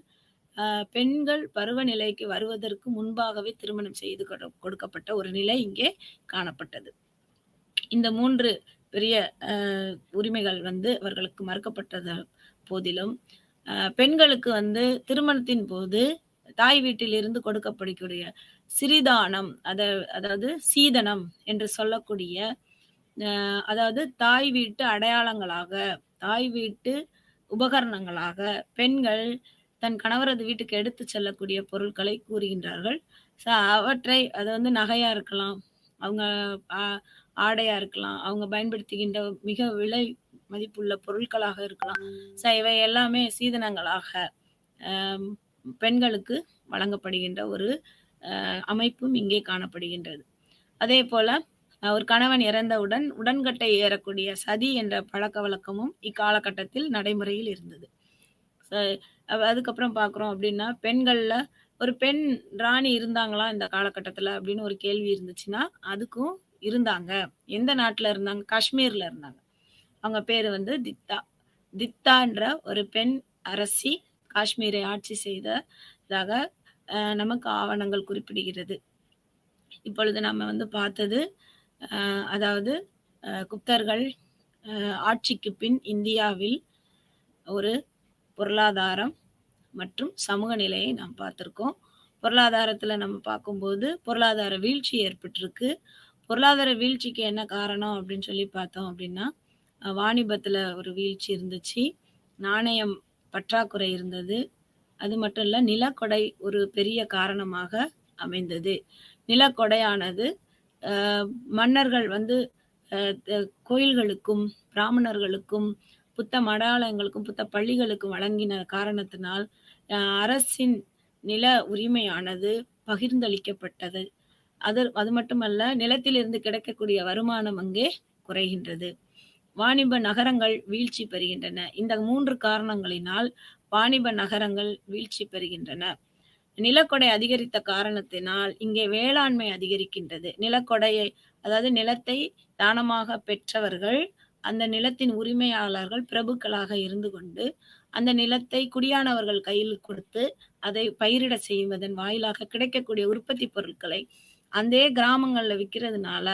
பெண்கள் பருவநிலைக்கு வருவதற்கு முன்பாகவே திருமணம் செய்து கொடுக்கப்பட்ட ஒரு நிலை இங்கே காணப்பட்டது. இந்த 3 பெரிய உரிமைகள் அவர்களுக்கு மறுக்கப்பட்டத போதிலும், பெண்களுக்கு திருமணத்தின் போது தாய் வீட்டில் இருந்து கொடுக்கப்படக்கூடிய சிறிதானம், அதாவது சீதனம் என்று சொல்லக்கூடிய, அதாவது தாய் வீட்டு அடையாளங்களாக, தாய் வீட்டு உபகரணங்களாக பெண்கள் தன் கணவரது வீட்டுக்கு எடுத்து செல்லக்கூடிய பொருட்களை கூறுகின்றார்கள். அவற்றை அது நகையா இருக்கலாம், அவங்க ஆடையா இருக்கலாம், அவங்க பயன்படுத்துகின்ற மிக விலை மதிப்புள்ள பொருட்களாக இருக்கலாம். இவை எல்லாமே சீதனங்களாக பெண்களுக்கு வழங்கப்படுகின்ற ஒரு அமைப்பும் இங்கே காணப்படுகின்றது. அதே போல ஒரு கணவன் இறந்தவுடன் உடன்கட்டை ஏறக்கூடிய சதி என்ற பழக்க வழக்கமும் இக்காலகட்டத்தில் நடைமுறையில் இருந்தது. அதுக்கப்புறம் பார்க்குறோம் அப்படின்னா, பெண்கள்ல ஒரு பெண் ராணி இருந்தாங்களா இந்த காலகட்டத்துல அப்படின்னு ஒரு கேள்வி இருந்துச்சுன்னா, அதுக்கும் இருந்தாங்க. எந்த நாட்டுல இருந்தாங்க? காஷ்மீர்ல இருந்தாங்க. அவங்க பேரு தித்தான்ற ஒரு பெண் அரசி காஷ்மீரை ஆட்சி செய்ததாக நமக்கு ஆவணங்கள் குறிப்பிடுகிறது. இப்பொழுது நம்ம பார்த்தது, அதாவது குப்தர்கள் ஆட்சிக்கு பின் இந்தியாவில் ஒரு பொருளாதாரம் மற்றும் சமூக நிலையை நாம் பார்த்திருக்கோம். பொருளாதாரத்துல நம்ம பார்க்கும்போது பொருளாதார வீழ்ச்சி ஏற்பட்டிருக்கு. பொருளாதார வீழ்ச்சிக்கு என்ன காரணம் அப்படின்னு சொல்லி பார்த்தோம் அப்படின்னா, வாணிபத்துல ஒரு வீழ்ச்சி இருந்துச்சு, நாணயம் பற்றாக்குறை இருந்தது, அது மட்டும் இல்ல நிலக்கொடை ஒரு பெரிய காரணமாக அமைந்தது. நிலக்கொடையானது மன்னர்கள் கோயில்களுக்கும் பிராமணர்களுக்கும் புத்த மடாலயங்களுக்கும் புத்த பள்ளிகளுக்கும் வழங்கின காரணத்தினால் அரசின் நில உரிமையானது பகிர்ந்தளிக்கப்பட்டது. அது மட்டுமல்ல, நிலத்திலிருந்து கிடைக்கக்கூடிய வருமானம் அங்கே குறைகின்றது. வாணிப நகரங்கள் வீழ்ச்சி பெறுகின்றன. இந்த 3 காரணங்களினால் வாணிப நகரங்கள் வீழ்ச்சி பெறுகின்றன. நிலக்கொடை அதிகரித்த காரணத்தினால் இங்கே வேளாண்மை அதிகரிக்கின்றது. நிலக்கொடையை, அதாவது நிலத்தை தானமாக பெற்றவர்கள் அந்த நிலத்தின் உரிமையாளர்கள் பிரபுக்களாக இருந்து கொண்டு அந்த நிலத்தை குடியானவர்கள் கையில் கொடுத்து அதை பயிரிட செய்வதன் வாயிலாக கிடைக்கக்கூடிய உற்பத்தி பொருட்களை அந்த கிராமங்கள்ல விற்கிறதுனால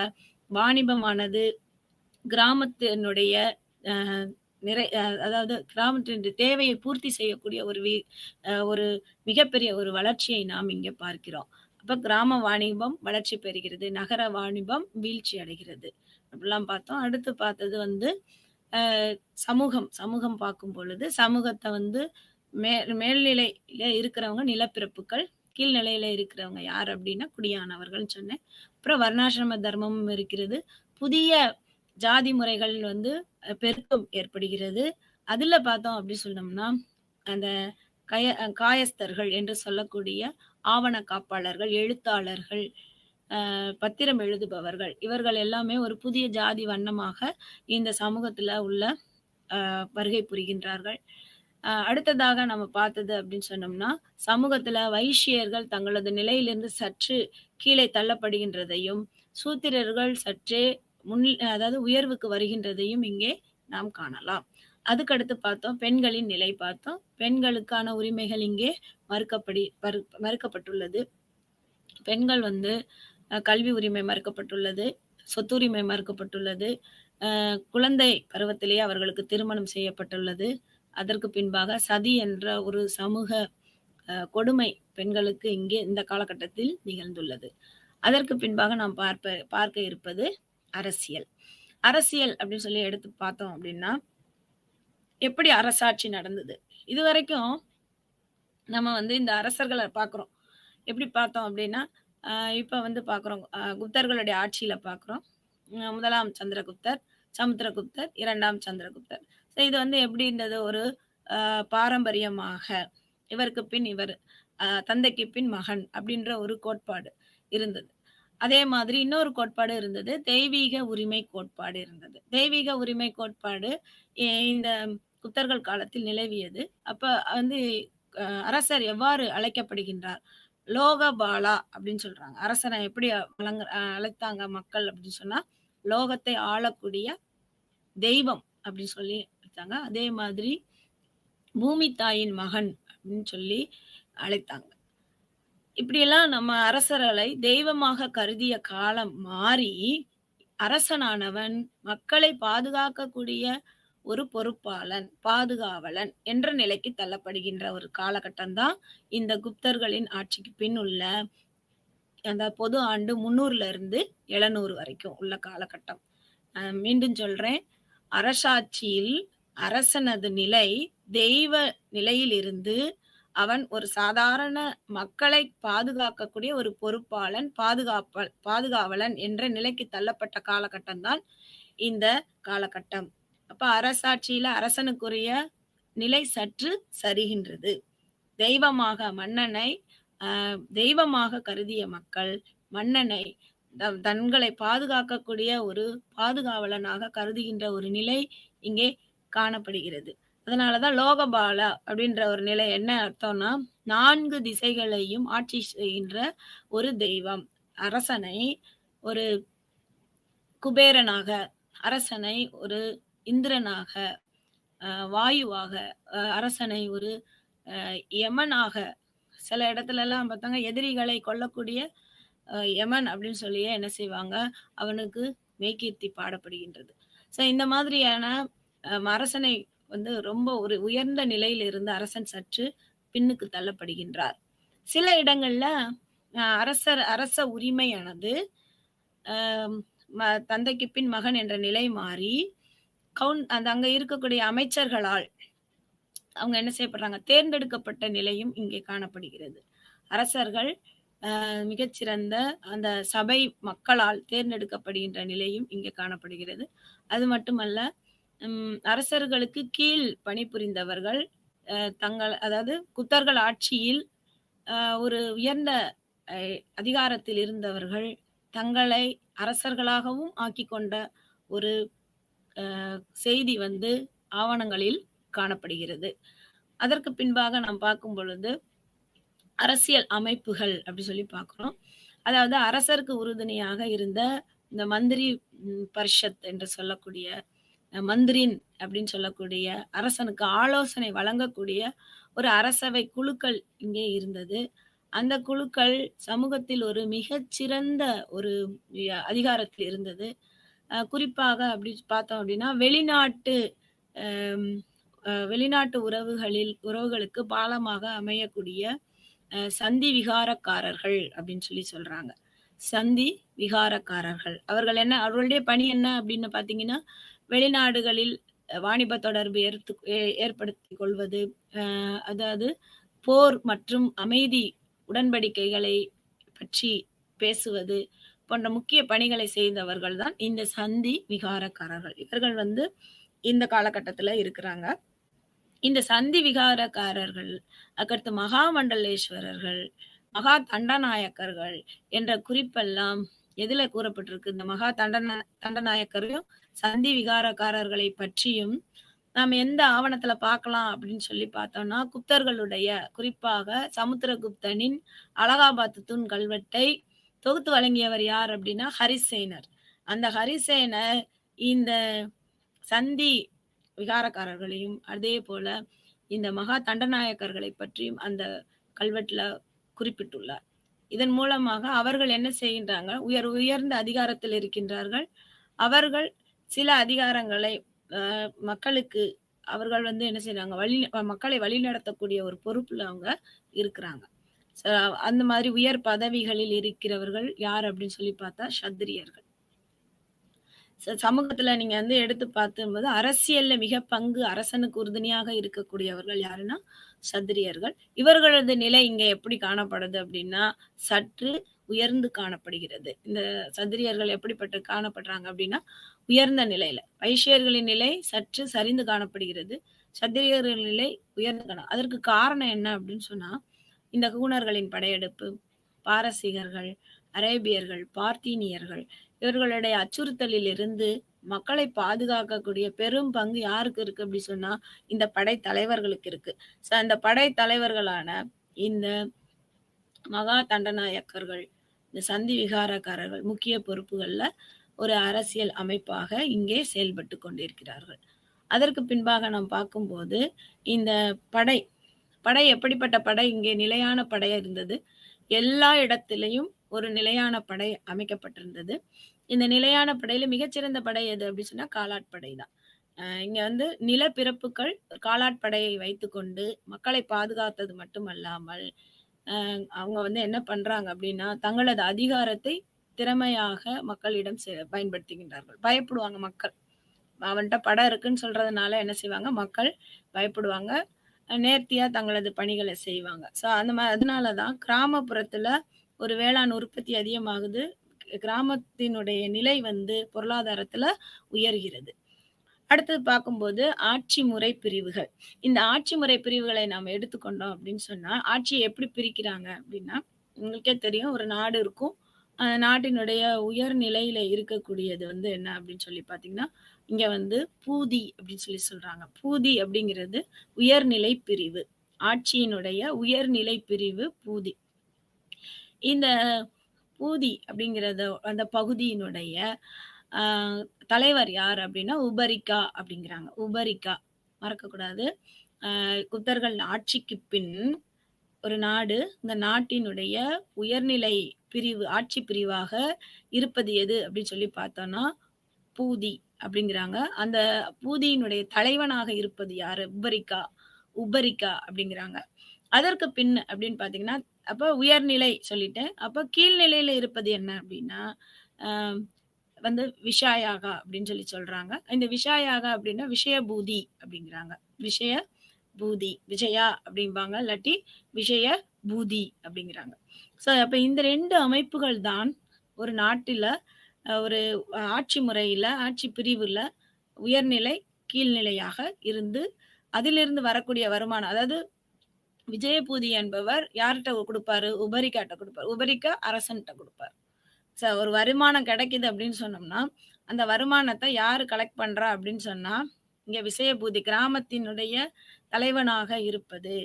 வாணிபமானது கிராமத்தினுடைய அதாவது கிராமத்தின் தேவையை பூர்த்தி செய்யக்கூடிய ஒரு மிகப்பெரிய ஒரு வளர்ச்சியை நாம் இங்கே பார்க்கிறோம். அப்ப கிராம வாணிபம் வளர்ச்சி பெறுகிறது, நகர வாணிபம் வீழ்ச்சி அடைகிறது. அப்படிலாம் பார்த்தோம். அடுத்து பார்த்தது வந்து சமூகம் பார்க்கும் பொழுது சமூகத்தை வந்து மேல்நிலையில இருக்கிறவங்க நிலப்பிரப்புக்கள், கீழ்நிலையில இருக்கிறவங்க யார் அப்படின்னா குடியானவர்கள்னு சொன்னேன். அப்புறம் வர்ணாசிரம தர்மமும் இருக்கிறது. புதிய ஜாதி முறைகள் வந்து பெருக்கம் ஏற்படுகிறது. அதுல பார்த்தோம் அப்படி சொன்னோம்னா அந்த காயஸ்தர்கள் என்று சொல்லக்கூடிய ஆவண காப்பாளர்கள், எழுத்தாளர்கள், பத்திரம் எழுதுபவர்கள் இவர்கள் எல்லாமே ஒரு புதிய ஜாதி வண்ணமாக இந்த சமூகத்துல உள்ள வருகை புரிகின்றார்கள். அடுத்ததாக நம்ம பார்த்தது அப்படின்னு சொன்னோம்னா சமூகத்துல வைஷ்யர்கள் தங்களது நிலையிலிருந்து சற்று கீழே தள்ளப்படுகின்றதையும், சூத்திரர்கள் சற்றே அதாவது உயர்வுக்கு வருகின்றதையும் இங்கே நாம் காணலாம். அதுக்கடுத்து பார்த்தோம் பெண்களின் நிலை பார்த்தோம். பெண்களுக்கான உரிமைகள் இங்கே மறுக்கப்பட்டுள்ளது. பெண்கள் வந்து கல்வி உரிமை மறுக்கப்பட்டுள்ளது, சொத்துரிமை மறுக்கப்பட்டுள்ளது, குழந்தை பருவத்திலேயே அவர்களுக்கு திருமணம் செய்யப்பட்டுள்ளது. அதற்கு பின்பாக சதி என்ற ஒரு சமூக கொடுமை பெண்களுக்கு இங்கே இந்த காலகட்டத்தில் நிகழ்ந்துள்ளது. அதற்கு பின்பாக நாம் பார்க்க இருப்பது அரசியல். அரசியல் அப்படின்னு சொல்லி எடுத்து பார்த்தோம் அப்படின்னா எப்படி அரசாட்சி நடந்தது. இதுவரைக்கும் நம்ம வந்து இந்த அரசர்களை பார்க்குறோம். எப்படி பார்த்தோம் அப்படின்னா இப்ப வந்து பார்க்குறோம் குப்தர்களுடைய ஆட்சியில பார்க்குறோம். முதலாம் சந்திரகுப்தர், சமுத்திரகுப்தர், 2ஆம் சந்திரகுப்தர். இது வந்து எப்படி இருந்தது, ஒரு பாரம்பரியமாக இவருக்கு பின் இவர், தந்தைக்கு பின் மகன் அப்படின்ற ஒரு கோட்பாடு இருந்தது. அதே மாதிரி இன்னொரு கோட்பாடு இருந்தது, தெய்வீக உரிமை கோட்பாடு இருந்தது. தெய்வீக உரிமை கோட்பாடு இந்த குப்தர்கள் காலத்தில் நிலவியது. அப்ப வந்து அரசர் எவ்வாறு அழைக்கப்படுகின்றார், லோகபாலா அப்படின்னு சொல்றாங்க. அரசனை எப்படி அழைத்தாங்க மக்கள் அப்படின்னு சொன்னா லோகத்தை ஆளக்கூடிய தெய்வம் அப்படின்னு சொல்லி அழைத்தாங்க. அதே மாதிரி பூமி தாயின் மகன் அப்படின்னு சொல்லி அழைத்தாங்க. இப்படியெல்லாம் நம்ம அரசர்களை தெய்வமாக கருதிய காலம் மாறி அரசனானவன் மக்களை பாதுகாக்கக்கூடிய ஒரு பொறுப்பாளன், பாதுகாவலன் என்ற நிலைக்கு தள்ளப்படுகின்ற ஒரு காலகட்டம் தான் இந்த குப்தர்களின் ஆட்சிக்கு பின் உள்ள அந்த பொது ஆண்டு 300ல இருந்து 700 வரைக்கும் உள்ள காலகட்டம். மீண்டும் சொல்றேன், அரசாட்சியில் அரசனது நிலை தெய்வ நிலையில் இருந்து அவன் ஒரு சாதாரண மக்களை பாதுகாக்கக்கூடிய ஒரு பொறுப்பாளன், பாதுகாவலன் என்ற நிலைக்கு தள்ளப்பட்ட காலகட்டம் தான் இந்த காலகட்டம். அப்ப அரசாட்சியில அரசனுக்குரிய நிலை சற்று சரிகின்றது. தெய்வமாக மன்னனை தெய்வமாக கருதிய மக்கள் மன்னனை தங்களை பாதுகாக்கக்கூடிய ஒரு பாதுகாவலனாக கருதுகின்ற ஒரு நிலை இங்கே காணப்படுகிறது. அதனாலதான் லோகபாலா அப்படின்ற ஒரு நிலை என்ன அர்த்தம்னா 4 திசைகளையும் ஆட்சி செய்கின்ற ஒரு தெய்வம். அரசனை ஒரு குபேரனாக, அரசனை ஒரு இந்திரனாக, வாயுவாக, அரசனை ஒரு யமனாக, சில இடத்துல எல்லாம் பார்த்தாங்க எதிரிகளை கொல்லக்கூடிய யமன் அப்படின்னு சொல்லியே என்ன செய்வாங்க, அவனுக்கு மெய்கீர்த்தி பாடப்படுகின்றது. ஸோ இந்த மாதிரியான அரசனை வந்து ரொம்ப ஒரு உயர்ந்த நிலையில் இருந்து அரசன் சற்று பின்னுக்கு தள்ளப்படுகின்றார். சில இடங்கள்ல அரச உரிமையானது தந்தைக்கு பின் மகன் என்ற நிலை மாறி அங்க இருக்கக்கூடிய அமைச்சர்களால் அவங்க என்ன செய்யப்படுறாங்க, தேர்ந்தெடுக்கப்பட்ட நிலையும் இங்கே காணப்படுகிறது. அரசர்கள் மிகச்சிறந்த அந்த சபை மக்களால் தேர்ந்தெடுக்கப்படுகின்ற நிலையும் இங்கே காணப்படுகிறது. அது மட்டுமல்ல, அரசர்களுக்கு கீழ் பணிபுரிந்தவர்கள் அதாவது குப்தர்கள் ஆட்சியில் ஒரு உயர்ந்த அதிகாரத்தில் இருந்தவர்கள் தங்களை அரசர்களாகவும் ஆக்கி கொண்ட ஒரு செய்தி வந்து ஆவணங்களில் காணப்படுகிறது. அதற்கு பின்பாக நாம் பார்க்கும் பொழுது அரசியல் அமைப்புகள் அப்படி சொல்லி பார்க்கிறோம். அதாவது அரசருக்கு உறுதுணையாக இருந்த இந்த மந்திரி பரிஷத் என்று சொல்லக்கூடிய மந்திரின் அப்படின்னு சொல்லக்கூடிய அரசனுக்கு ஆலோசனை வழங்கக்கூடிய ஒரு அரசவை குழுக்கள் இங்கே இருந்தது. அந்த குழுக்கள் சமூகத்தில் ஒரு மிகச்சிறந்த ஒரு அதிகாரத்தில் இருந்தது. குறிப்பாக அப்படி பார்த்தோம் அப்படின்னா வெளிநாட்டு உறவுகளுக்கு பாலமாக அமையக்கூடிய சந்தி விகாரக்காரர்கள் அப்படின்னு சொல்லி சொல்றாங்க. சந்தி விகாரக்காரர்கள். அவர்களுடைய பணி என்ன அப்படின்னு பார்த்தீங்கன்னா, வெளிநாடுகளில் வாணிப தொடர்பு ஏற்படுத்திக் கொள்வது. அதாவது போர் மற்றும் அமைதி உடன்படிக்கைகளை பற்றி பேசுவது போன்ற முக்கிய பணிகளை செய்தவர்கள் தான் இந்த சந்தி விகாரக்காரர்கள். இவர்கள் வந்து இந்த காலகட்டத்துல இருக்கிறாங்க. இந்த சந்தி விகாரக்காரர்கள், அதுக்கடுத்து மகாமண்டலேஸ்வரர்கள், மகா தண்டநாயக்கர்கள் என்ற குறிப்பெல்லாம் எதுல கூறப்பட்டிருக்கு? இந்த மகா தண்டநாயக்கரையும் சந்தி விகாரக்காரர்களை பற்றியும் நாம் எந்த ஆவணத்துல பார்க்கலாம் அப்படின்னு சொல்லி பார்த்தோம்னா, குப்தர்களுடைய குறிப்பாக சமுத்திரகுப்தனின் அலகாபாத் தூண் கல்வெட்டை தொகுத்து வழங்கியவர் யார் அப்படின்னா ஹரிசேனர். அந்த ஹரிசேனர் இந்த சந்தி விகாரக்காரர்களையும் அதே போல இந்த மகா தண்டநாயக்கர்களை பற்றியும் அந்த கல்வெட்டுல குறிப்பிட்டுள்ளார். இதன் மூலமாக அவர்கள் என்ன செய்கின்றாங்க? உயர்ந்த அதிகாரத்தில் இருக்கின்றார்கள். அவர்கள் சில அதிகாரங்களை மக்களுக்கு அவர்கள் வந்து என்ன செய்றாங்க? மக்களை வழிநடத்தக்கூடிய ஒரு பொறுப்புல அவங்க இருக்கிறாங்க. அந்த மாதிரி உயர் பதவிகளில் இருக்கிறவர்கள் யார் அப்படின்னு சொல்லி பார்த்தா சத்திரியர்கள். சமூகத்துல நீங்க வந்து எடுத்து பார்க்கும்போது அரசியல்ல மிக பங்கு அரசனுக்கு உறுதுணையாக இருக்கக்கூடியவர்கள் யாருன்னா சத்திரியர்கள். இவர்களது நிலை இங்க எப்படி காணப்படுது அப்படின்னா சற்று உயர்ந்து காணப்படுகிறது. இந்த சத்திரியர்கள் எப்படிப்பட்டு காணப்படுறாங்க அப்படின்னா உயர்ந்த நிலையில. வைசியர்களின் நிலை சற்று சரிந்து காணப்படுகிறது. சத்திரியர்களின் நிலை உயர்ந்து அதற்கு காரணம் என்ன அப்படின்னு சொன்னா இந்த கூணர்களின் படையெடுப்பு, பாரசீகர்கள், அரேபியர்கள், பார்த்தீனியர்கள் இவர்களுடைய அச்சுறுத்தலில் இருந்து மக்களை பாதுகாக்கக்கூடிய பெரும் பங்கு யாருக்கு இருக்கு அப்படி சொன்னா இந்த படை தலைவர்களுக்கு இருக்கு. அந்த படை தலைவர்களான இந்த மகா தண்டநாயக்கர்கள், இந்த சந்தி விகாரக்காரர்கள் முக்கிய பொறுப்புகள்ல ஒரு அரசியல் அமைப்பாக இங்கே செயல்பட்டு கொண்டிருக்கிறார்கள். அதற்கு பின்பாக நாம் பார்க்கும்போது இந்த படை எப்படிப்பட்ட படை? இங்கே நிலையான படை இருந்தது. எல்லா இடத்திலையும் ஒரு நிலையான படை அமைக்கப்பட்டிருந்தது. இந்த நிலையான படையில மிகச்சிறந்த படை எது அப்படின்னு சொன்னா காலாட்படை தான். இங்க வந்து நிலப்பிரப்புகள் காலாட்படையை வைத்துக்கொண்டு மக்களை பாதுகாத்தது மட்டுமல்லாமல் அவங்க வந்து என்ன பண்றாங்க அப்படின்னா தங்களது அதிகாரத்தை திறமையாக மக்களிடம் பயன்படுத்துகின்றார்கள். பயப்படுவாங்க மக்கள். அவன்கிட்ட படம் இருக்குன்னு சொல்றதுனால என்ன செய்வாங்க? மக்கள் பயப்படுவாங்க. நேர்த்தியா தங்களது பணிகளை செய்வாங்க. அதனாலதான் கிராமப்புறத்துல ஒரு வேளாண் உற்பத்தி அதிகமாகுது. கிராமத்தினுடைய நிலை வந்து பொருளாதாரத்துல உயர்கிறது. அடுத்தது பார்க்கும்போது ஆட்சி முறை பிரிவுகள். இந்த ஆட்சி முறை பிரிவுகளை நாம் எடுத்துக்கொண்டோம் அப்படின்னு சொன்னா ஆட்சியை எப்படி பிரிக்கிறாங்க அப்படின்னா உங்களுக்கே தெரியும் ஒரு நாடு இருக்கும். அந்த நாட்டினுடைய உயர் நிலையில இருக்கக்கூடியது வந்து என்ன அப்படின்னு சொல்லி பாத்தீங்கன்னா இங்க வந்து பூதி அப்படின்னு சொல்லி சொல்றாங்க. பூதி அப்படிங்கிறது உயர்நிலை பிரிவு. ஆட்சியினுடைய உயர்நிலை பிரிவு பூதி. இந்த பூதி அப்படிங்கிறத அந்த பகுதியினுடைய தலைவர் யார் அப்படின்னா உபரிக்கா அப்படிங்கிறாங்க. உபரிக்கா மறக்கக்கூடாது. குப்தர்கள் ஆட்சிக்கு பின் ஒரு நாடு இந்த நாட்டினுடைய உயர்நிலை பிரிவு ஆட்சி பிரிவாக இருப்பது எது அப்படின்னு சொல்லி பார்த்தோம்னா பூதி அப்படிங்கிறாங்க. அந்த பூதியினுடைய தலைவனாக இருப்பது யாரு? உபரிக்கா அப்படிங்கிறாங்க. அதற்கு பின் அப்படின்னு பாத்தீங்கன்னா அப்ப உயர்நிலை சொல்லிட்டேன். அப்ப கீழ்நிலையில இருப்பது என்ன அப்படின்னா வந்து விஷாயாகா அப்படின்னு சொல்லி சொல்றாங்க. இந்த விஷாயாகா அப்படின்னா விஷயபூதி அப்படிங்கிறாங்க. விஷயபூதி விஜயா அப்படிம்பாங்க, இல்லாட்டி விஷய பூதி அப்படிங்கிறாங்க. ஸோ அப்ப இந்த 2 அமைப்புகள் தான் ஒரு நாட்டில ஒரு ஆட்சி முறையில ஆட்சி பிரிவுல உயர்நிலை கீழ்நிலையாக இருந்து அதிலிருந்து வரக்கூடிய வருமானம், அதாவது விஜயபூதி என்பவர் யார்கிட்ட கொடுப்பாரு? உபரிக்காட்ட கொடுப்பாரு. உபரிக்கா அரசன்கிட்ட கொடுப்பாரு. ஒரு வருமானம் கிடைக்குது அப்படின்னு சொன்னோம்னா அந்த வருமானத்தை யாரு கலெக்ட் பண்றா அப்படின்னு சொன்னா இங்க விஷயபூதி கிராமத்தினுடைய தலைவனாக இருப்பது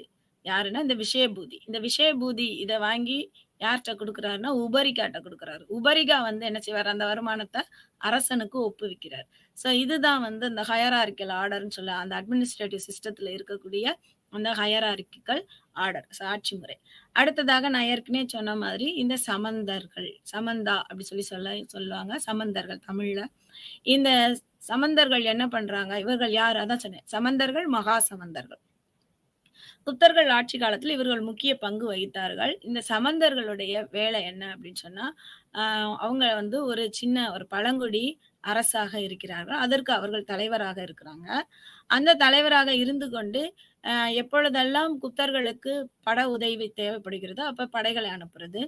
யாருன்னா இந்த விஷயபூதி. இந்த விஷயபூதி இதை வாங்கி யார்கிட்ட கொடுக்குறாருன்னா உபரிக்காட்ட கொடுக்குறாரு. உபரிகா வந்து என்ன செய்வார்? அந்த வருமானத்தை அரசனுக்கு ஒப்புவிக்கிறார். ஸோ இதுதான் வந்து இந்த ஹயரார்கிக்கல் ஆர்டர்னு சொல்ல அந்த அட்மினிஸ்ட்ரேட்டிவ் சிஸ்டத்துல இருக்கக்கூடிய அந்த ஹயரார்கிக்கல் ஆர்டர் ஆட்சி முறை. அடுத்ததாக நான் ஏற்கனவே சொன்ன மாதிரி இந்த சமந்தா அப்படி சொல்லுவாங்க. சமந்தர்கள் தமிழ்ல. இந்த சமந்தர்கள் என்ன பண்றாங்க? இவர்கள் யார்? அதான் சொன்னேன், சமந்தர்கள், மகா சமந்தர்கள். குப்தர்கள் ஆட்சி காலத்துல இவர்கள் முக்கிய பங்கு வகித்தார்கள். இந்த சமந்தர்களுடைய வேலை என்ன அப்படின்னு சொன்னா, அ அவங்க வந்து ஒரு சின்ன ஒரு பழங்குடி அரசாக இருக்கிறார்கள். அதற்கு அவர்கள் தலைவராக இருக்கிறாங்க. அந்த தலைவராக இருந்து கொண்டு, அ எப்பொழுதெல்லாம் குப்தர்களுக்கு பட உதவி தேவைப்படுகிறதோ, அப்ப படைகளை அனுப்புறது.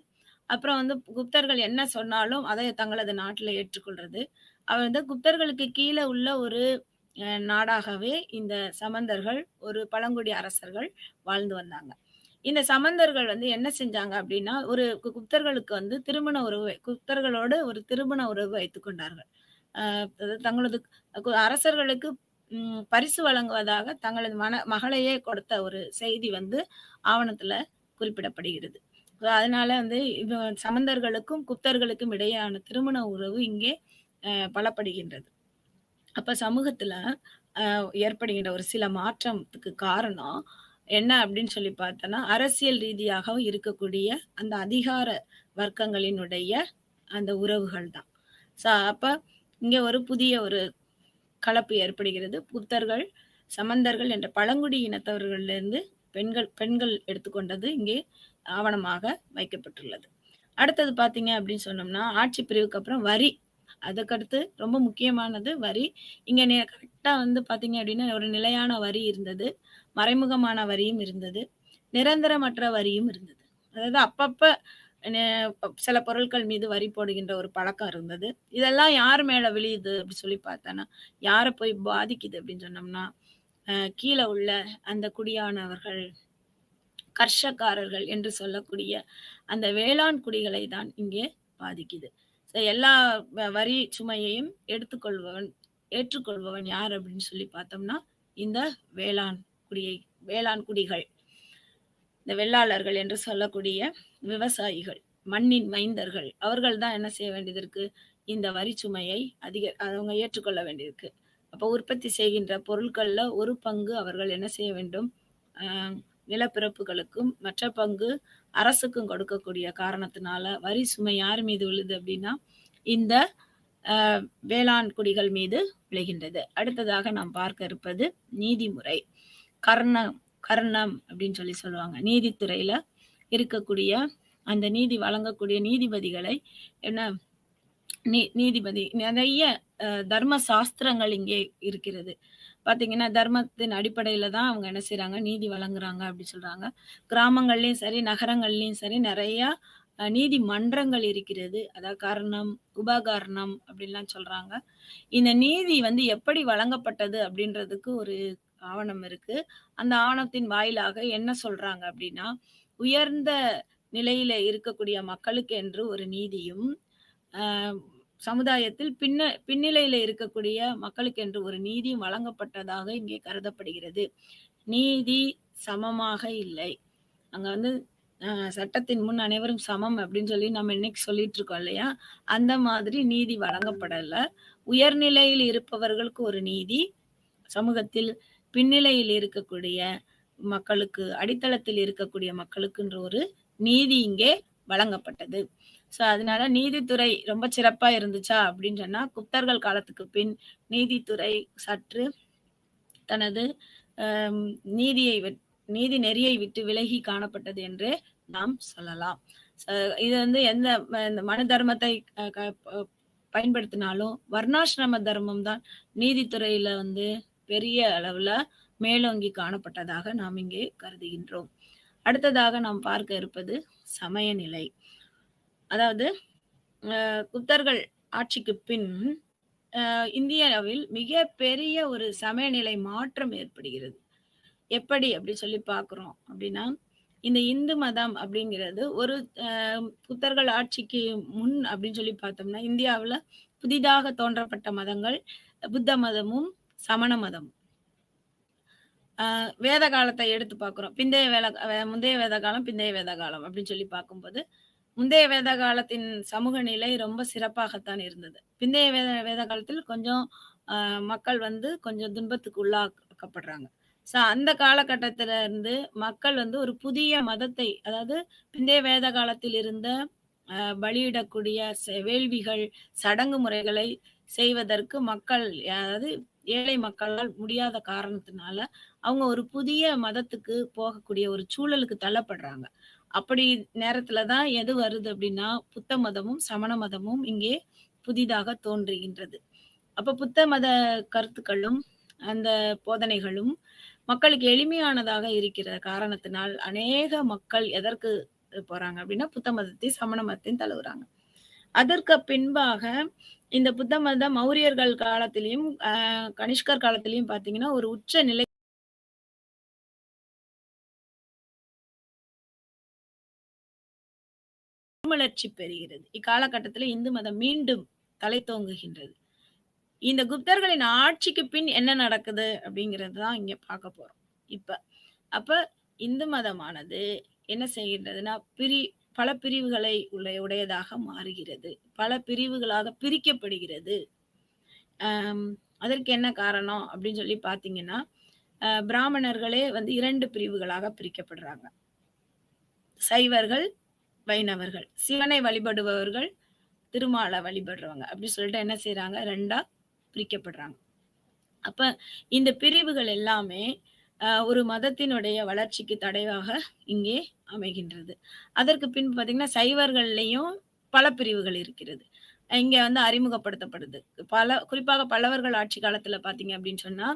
அப்புறம் வந்து குப்தர்கள் என்ன சொன்னாலும் அதை தங்களது நாட்டில ஏற்றுக்கொள்றது. அவர் வந்து குப்தர்களுக்கு கீழ உள்ள ஒரு நாடாகவே இந்த சமந்தர்கள், ஒரு பழங்குடி அரசர்கள் வாழ்ந்து வந்தாங்க. இந்த சமந்தர்கள் வந்து என்ன செஞ்சாங்க அப்டின்னா, ஒரு குப்தர்களுக்கு வந்து திருமண உறவு குப்தர்களோடு ஒரு திருமண உறவு வைத்துக் கொண்டார்கள். தங்களது அரசர்களுக்கு பரிசு வழங்குவதாக தங்களது மகளையே கொடுத்த ஒரு செய்தி வந்து ஆவணத்துல குறிப்பிடப்படுகிறது. அதனால வந்து இது சமந்தர்களுக்கும், குப்தர்களுக்கும் இடையேயான திருமண உறவு இங்கே பலப்படுகின்றது. அப்ப சமூகத்துல ஏற்படுகின்ற ஒரு சில மாற்றத்துக்கு காரணம் என்ன அப்படின்னு சொல்லி பார்த்தோன்னா, அரசியல் ரீதியாகவும் இருக்கக்கூடிய அந்த அதிகார வர்க்கங்களினுடைய அந்த உறவுகள் தான். அப்ப இங்க ஒரு புதிய ஒரு கலப்பு ஏற்படுகிறது. புத்தர்கள், சமந்தர்கள் என்ற பழங்குடி இனத்தவர்களிலிருந்து பெண்கள் பெண்கள் எடுத்துக்கொண்டது இங்கே ஆவணமாக வைக்கப்பட்டுள்ளது. அடுத்தது பார்த்தீங்க அப்படின்னு சொன்னோம்னா, ஆட்சி பிரிவுக்கு அப்புறம் வரி. அதுக்கடுத்து ரொம்ப முக்கியமானது வரி. இங்க கரெக்ட்டா வந்து பார்த்தீங்க அப்படின்னா, ஒரு நிலையான வரி இருந்தது. மறைமுகமான வரியும் இருந்தது. நிரந்தரமற்ற வரியும் இருந்தது. அதாவது அப்பப்ப நெ சில பொருட்கள் மீது வரி போடுகின்ற ஒரு பழக்கம் இருந்தது. இதெல்லாம் யார் மேல விழியுது அப்படி சொல்லி பார்த்தோன்னா, யார போய் பாதிக்குது அப்படின்னு சொன்னோம்னா, கீழ உள்ள அந்த குடியானவர்கள், கர்ஷக்காரர்கள் என்று சொல்லக்கூடிய அந்த வேளாண் குடிகளை தான் இங்கே பாதிக்குது. எல்லா வரி சுமையையும் ஏற்றுக்கொள்பவன் யார் அப்படின்னு சொல்லி பார்த்தோம்னா, இந்த வேளாண் வேளாண் குடிகள். இந்த வெள்ளாளர்கள் என்று சொல்லக்கூடிய விவசாயிகள், மண்ணின் மைந்தர்கள். அவர்கள் தான் என்ன செய்ய வேண்டியது இருக்கு? இந்த வரி சுமையை அவங்க ஏற்றுக்கொள்ள வேண்டியிருக்கு. அப்ப உற்பத்தி செய்கின்ற பொருட்கள்ல ஒரு பங்கு அவர்கள் என்ன செய்ய வேண்டும்? அ நிலப்பிரப்புகளுக்கும், மற்ற பங்கு அரசுக்கும் கொடுக்கக்கூடிய காரணத்தினால, வரி சுமை யார் மீது விழுது அப்படின்னா, இந்த வேளாண் குடிகள் மீது விழுகின்றது. அடுத்ததாக நாம் பார்க்க இருப்பது நீதிமுறை. கர்ணம் அப்படின்னு சொல்லி சொல்லுவாங்க. நீதித்துறையில இருக்கக்கூடிய அந்த நீதி வழங்கக்கூடிய நீதிபதிகளை என்ன நீதிபதி நிறைய தர்ம சாஸ்திரங்கள் இங்கே இருக்கிறது. பார்த்தீங்கன்னா, தர்மத்தின் அடிப்படையில தான் அவங்க என்ன செய்றாங்க, நீதி வழங்குறாங்க அப்படி சொல்றாங்க. கிராமங்கள்லயும் சரி, நகரங்கள்லயும் சரி நெறைய நீதிமன்றங்கள் இருக்கிறது. அதாவது கர்ணம், உபகர்ணம் அப்படின்லாம் சொல்றாங்க. இந்த நீதி வந்து எப்படி வழங்கப்பட்டது அப்படின்றதுக்கு ஒரு ஆவணம் இருக்கு. அந்த ஆவணத்தின் வாயிலாக என்ன சொல்றாங்க அப்படின்னா, உயர்ந்த நிலையில இருக்கக்கூடிய மக்களுக்கு என்று ஒரு நீதியும், அ சமுதாயத்தில் பின்னிலையில இருக்கக்கூடிய மக்களுக்கு என்று ஒரு நீதியும் வழங்கப்பட்டதாக இங்கே கருதப்படுகிறது. நீதி சமமாக இல்லை. அங்க வந்து சட்டத்தின் முன் அனைவரும் சமம் அப்படின்னு சொல்லி நம்ம இன்னைக்கு சொல்லிட்டு இருக்கோம் இல்லையா? அந்த மாதிரி நீதி வழங்கப்படல. உயர்நிலையில் இருப்பவர்களுக்கு ஒரு நீதி, சமூகத்தில் பின்னிலையில் இருக்கக்கூடிய மக்களுக்கு, அடித்தளத்தில் இருக்கக்கூடிய மக்களுக்குன்ற ஒரு நீதி இங்கே வழங்கப்பட்டது. அதனால நீதித்துறை ரொம்ப சிறப்பா இருந்துச்சா அப்படின்னு சொன்னா, குப்தர்கள் காலத்துக்கு பின் நீதித்துறை சற்று தனது அ நீதியை நீதி நெறியை விட்டு விலகி காணப்பட்டது என்று நாம் சொல்லலாம். ச இது வந்து இந்த மனு தர்மத்தை அ க ப பயன்படுத்தினாலும், வர்ணாசிரம தர்மம் தான் நீதித்துறையில வந்து பெரிய அளவுல மேலோங்கி காணப்பட்டதாக நாம் இங்கே கருதுகின்றோம். அடுத்ததாக நாம் பார்க்க இருப்பது சமயநிலை. அதாவது குப்தர்கள் ஆட்சிக்கு பின் இந்தியாவில் மிகப்பெரிய ஒரு சமயநிலை மாற்றம் ஏற்படுகிறது. எப்படி அப்படி சொல்லி பார்க்குறோம் அப்படின்னா, இந்த இந்து மதம் அப்படிங்கிறது ஒரு புத்தர்கள் ஆட்சிக்கு முன் அப்படின்னு சொல்லி பார்த்தோம்னா, இந்தியாவுல புதிதாக தோன்றப்பட்ட மதங்கள் புத்த மதமும், சமண மதமும். வேத காலத்தை எடுத்து பார்க்குறோம். முந்தைய வேத காலம், பிந்தைய வேத காலம் அப்படின்னு சொல்லி பார்க்கும்போது, முந்தைய வேத காலத்தின் சமூக நிலை ரொம்ப சிறப்பாகத்தான் இருந்தது. பிந்தைய வேத காலத்தில் கொஞ்சம் மக்கள் வந்து கொஞ்சம் துன்பத்துக்கு உள்ளாக்கப்படுறாங்க. அந்த காலகட்டத்தில இருந்து மக்கள் வந்து ஒரு புதிய மதத்தை, அதாவது பிந்தைய வேத காலத்தில் இருந்த பலியிடக்கூடிய வேள்விகள், சடங்கு முறைகளை செய்வதற்கு மக்கள், அதாவது ஏழை மக்களால் முடியாத காரணத்தினால, அவங்க ஒரு புதிய மதத்துக்கு போகக்கூடிய ஒரு சூழலுக்கு தள்ளப்படுறாங்க. அப்படி நேரத்துல தான் எது வருது அப்படின்னா, புத்த மதமும், சமண மதமும் இங்கே புதிதாக தோன்றுகின்றது. அப்ப புத்த மத கருத்துக்களும், அந்த போதனைகளும் மக்களுக்கு எளிமையானதாக இருக்கிற காரணத்தினால், அநேக மக்கள் எதற்கு போறாங்க அப்படின்னா, புத்த மதத்தையும், சமண மதத்தையும் தழுவுறாங்க. அதற்கு பின்பாக இந்த புத்த மதம் மௌரியர்கள் காலத்திலயும், கனிஷ்கர் காலத்திலயும் பார்த்தீங்கன்னா, ஒரு உச்ச நிலை மறுமலர்ச்சி பெறுகிறது. இக்காலகட்டத்தில இந்து மதம் மீண்டும் தலைத்தோங்குகின்றது. இந்த குப்தர்களின் ஆட்சிக்கு பின் என்ன நடக்குது அப்படிங்கிறது தான் இங்க பார்க்க போறோம். இப்ப. அப்ப இந்து மதமானது என்ன செய்கின்றதுன்னா, பல பிரிவுகளை உடையதாக மாறுகிறது. பல பிரிவுகளாக பிரிக்கப்படுகிறது. அதற்கு என்ன காரணம் அப்படின்னு சொல்லி பார்த்தீங்கன்னா, பிராமணர்களே வந்து 2 பிரிவுகளாக பிரிக்கப்படுறாங்க. சைவர்கள், வைணவர்கள். சிவனை வழிபடுபவர்கள், திருமாலை வழிபடுறவங்க. அப்படி சொல்லிட்டு என்ன செய்றாங்க? 2ஆ பிரிக்கப்படுறாங்க. அப்ப இந்த பிரிவுகள் எல்லாமே ஒரு மதத்தினுடைய வளர்ச்சிக்கு தடையாக இங்கே அமைகின்றது. அதற்கு பின்பு பார்த்தீங்கன்னா, சைவர்கள்லயும் பல பிரிவுகள் இருக்கிறது. இங்க வந்து அறிமுகப்படுத்தப்படுது. குறிப்பாக பல்லவர்கள் ஆட்சி காலத்துல பார்த்தீங்க அப்படின்னு சொன்னா,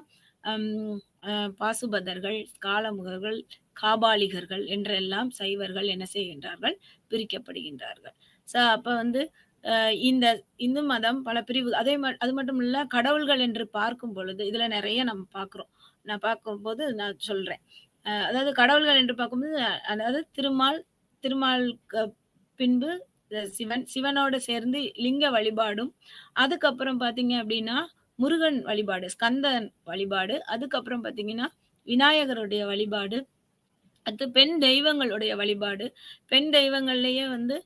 அம் அ பாசுபதர்கள், காலமுகர்கள், காபாலிகர்கள் என்றெல்லாம் சைவர்கள் என்ன செய்கின்றார்கள்? பிரிக்கப்படுகின்றார்கள். அப்ப வந்து இந்த இந்து மதம் பல பிரிவு அது மட்டும் இல்ல, கடவுள்கள் என்று பார்க்கும் பொழுது, இதுல நெறைய நம்ம பார்க்கிறோம். நான் பார்க்கும்போது நான் சொல்றேன். அதாவது கடவுள்கள் என்று பார்க்கும்போது, அதாவது திருமால்க்கு பின்பு சிவன், சிவனோடு சேர்ந்து லிங்க வழிபாடும், அதுக்கப்புறம் பார்த்தீங்க அப்படின்னா, முருகன் வழிபாடு, ஸ்கந்தன் வழிபாடு, அதுக்கப்புறம் பார்த்தீங்கன்னா, விநாயகருடைய வழிபாடு, அடுத்து பெண் தெய்வங்களுடைய வழிபாடு. பெண் தெய்வங்கள்லயே வந்து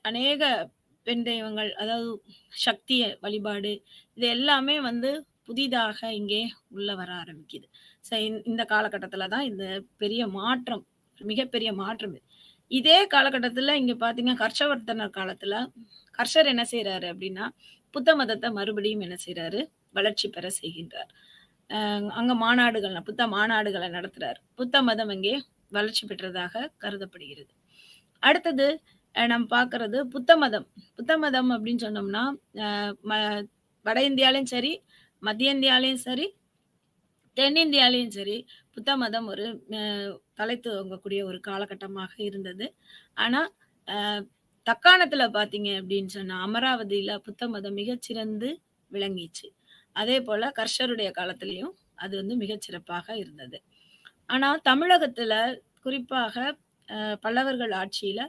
அநேக பெண் தெய்வங்கள், அதாவது சக்திய வழிபாடு, இது எல்லாமே வந்து புதிதாக இங்கே உள்ள வர ஆரம்பிக்குது. இந்த காலகட்டத்துல தான் இந்த பெரிய மாற்றம், மிகப்பெரிய மாற்றம் இது. இதே காலகட்டத்துல இங்க பார்த்தீங்கன்னா, ஹர்ஷவர்தனர் காலத்துல ஹர்ஷர் என்ன செய்றாரு அப்படின்னா, புத்த மதத்த மறுபடியும் என்ன செய்றாரு? வளர்ச்சி பெற செய்கின்றார். அங்க புத்த மாநாடுகள நடத்துறார். புத்த மதம் அங்கே வளர்ச்சி பெற்றதாக கருதப்படுகிறது. அடுத்தது நம்ம பார்க்கறது புத்த மதம். புத்த மதம் அப்படின்னு சொன்னோம்னா, வட இந்தியாலயும் சரி, மத்திய இந்தியாலயும் சரி, தென்னிந்தியாலயும் சரி, புத்த மதம் ஒரு தலைத்தோங்கக்கூடிய ஒரு காலகட்டமாக இருந்தது. ஆனா, தக்காணத்துல பார்த்தீங்க அப்படின்னு சொன்னா, அமராவதியில புத்த மதம் மிகச்சிறந்து விளங்கிச்சு. அதேபோல கர்ஷருடைய காலத்திலயும் அது வந்து மிகச்சிறப்பாக இருந்தது. ஆனா, தமிழகத்துல குறிப்பாக பல்லவர்கள் ஆட்சியில,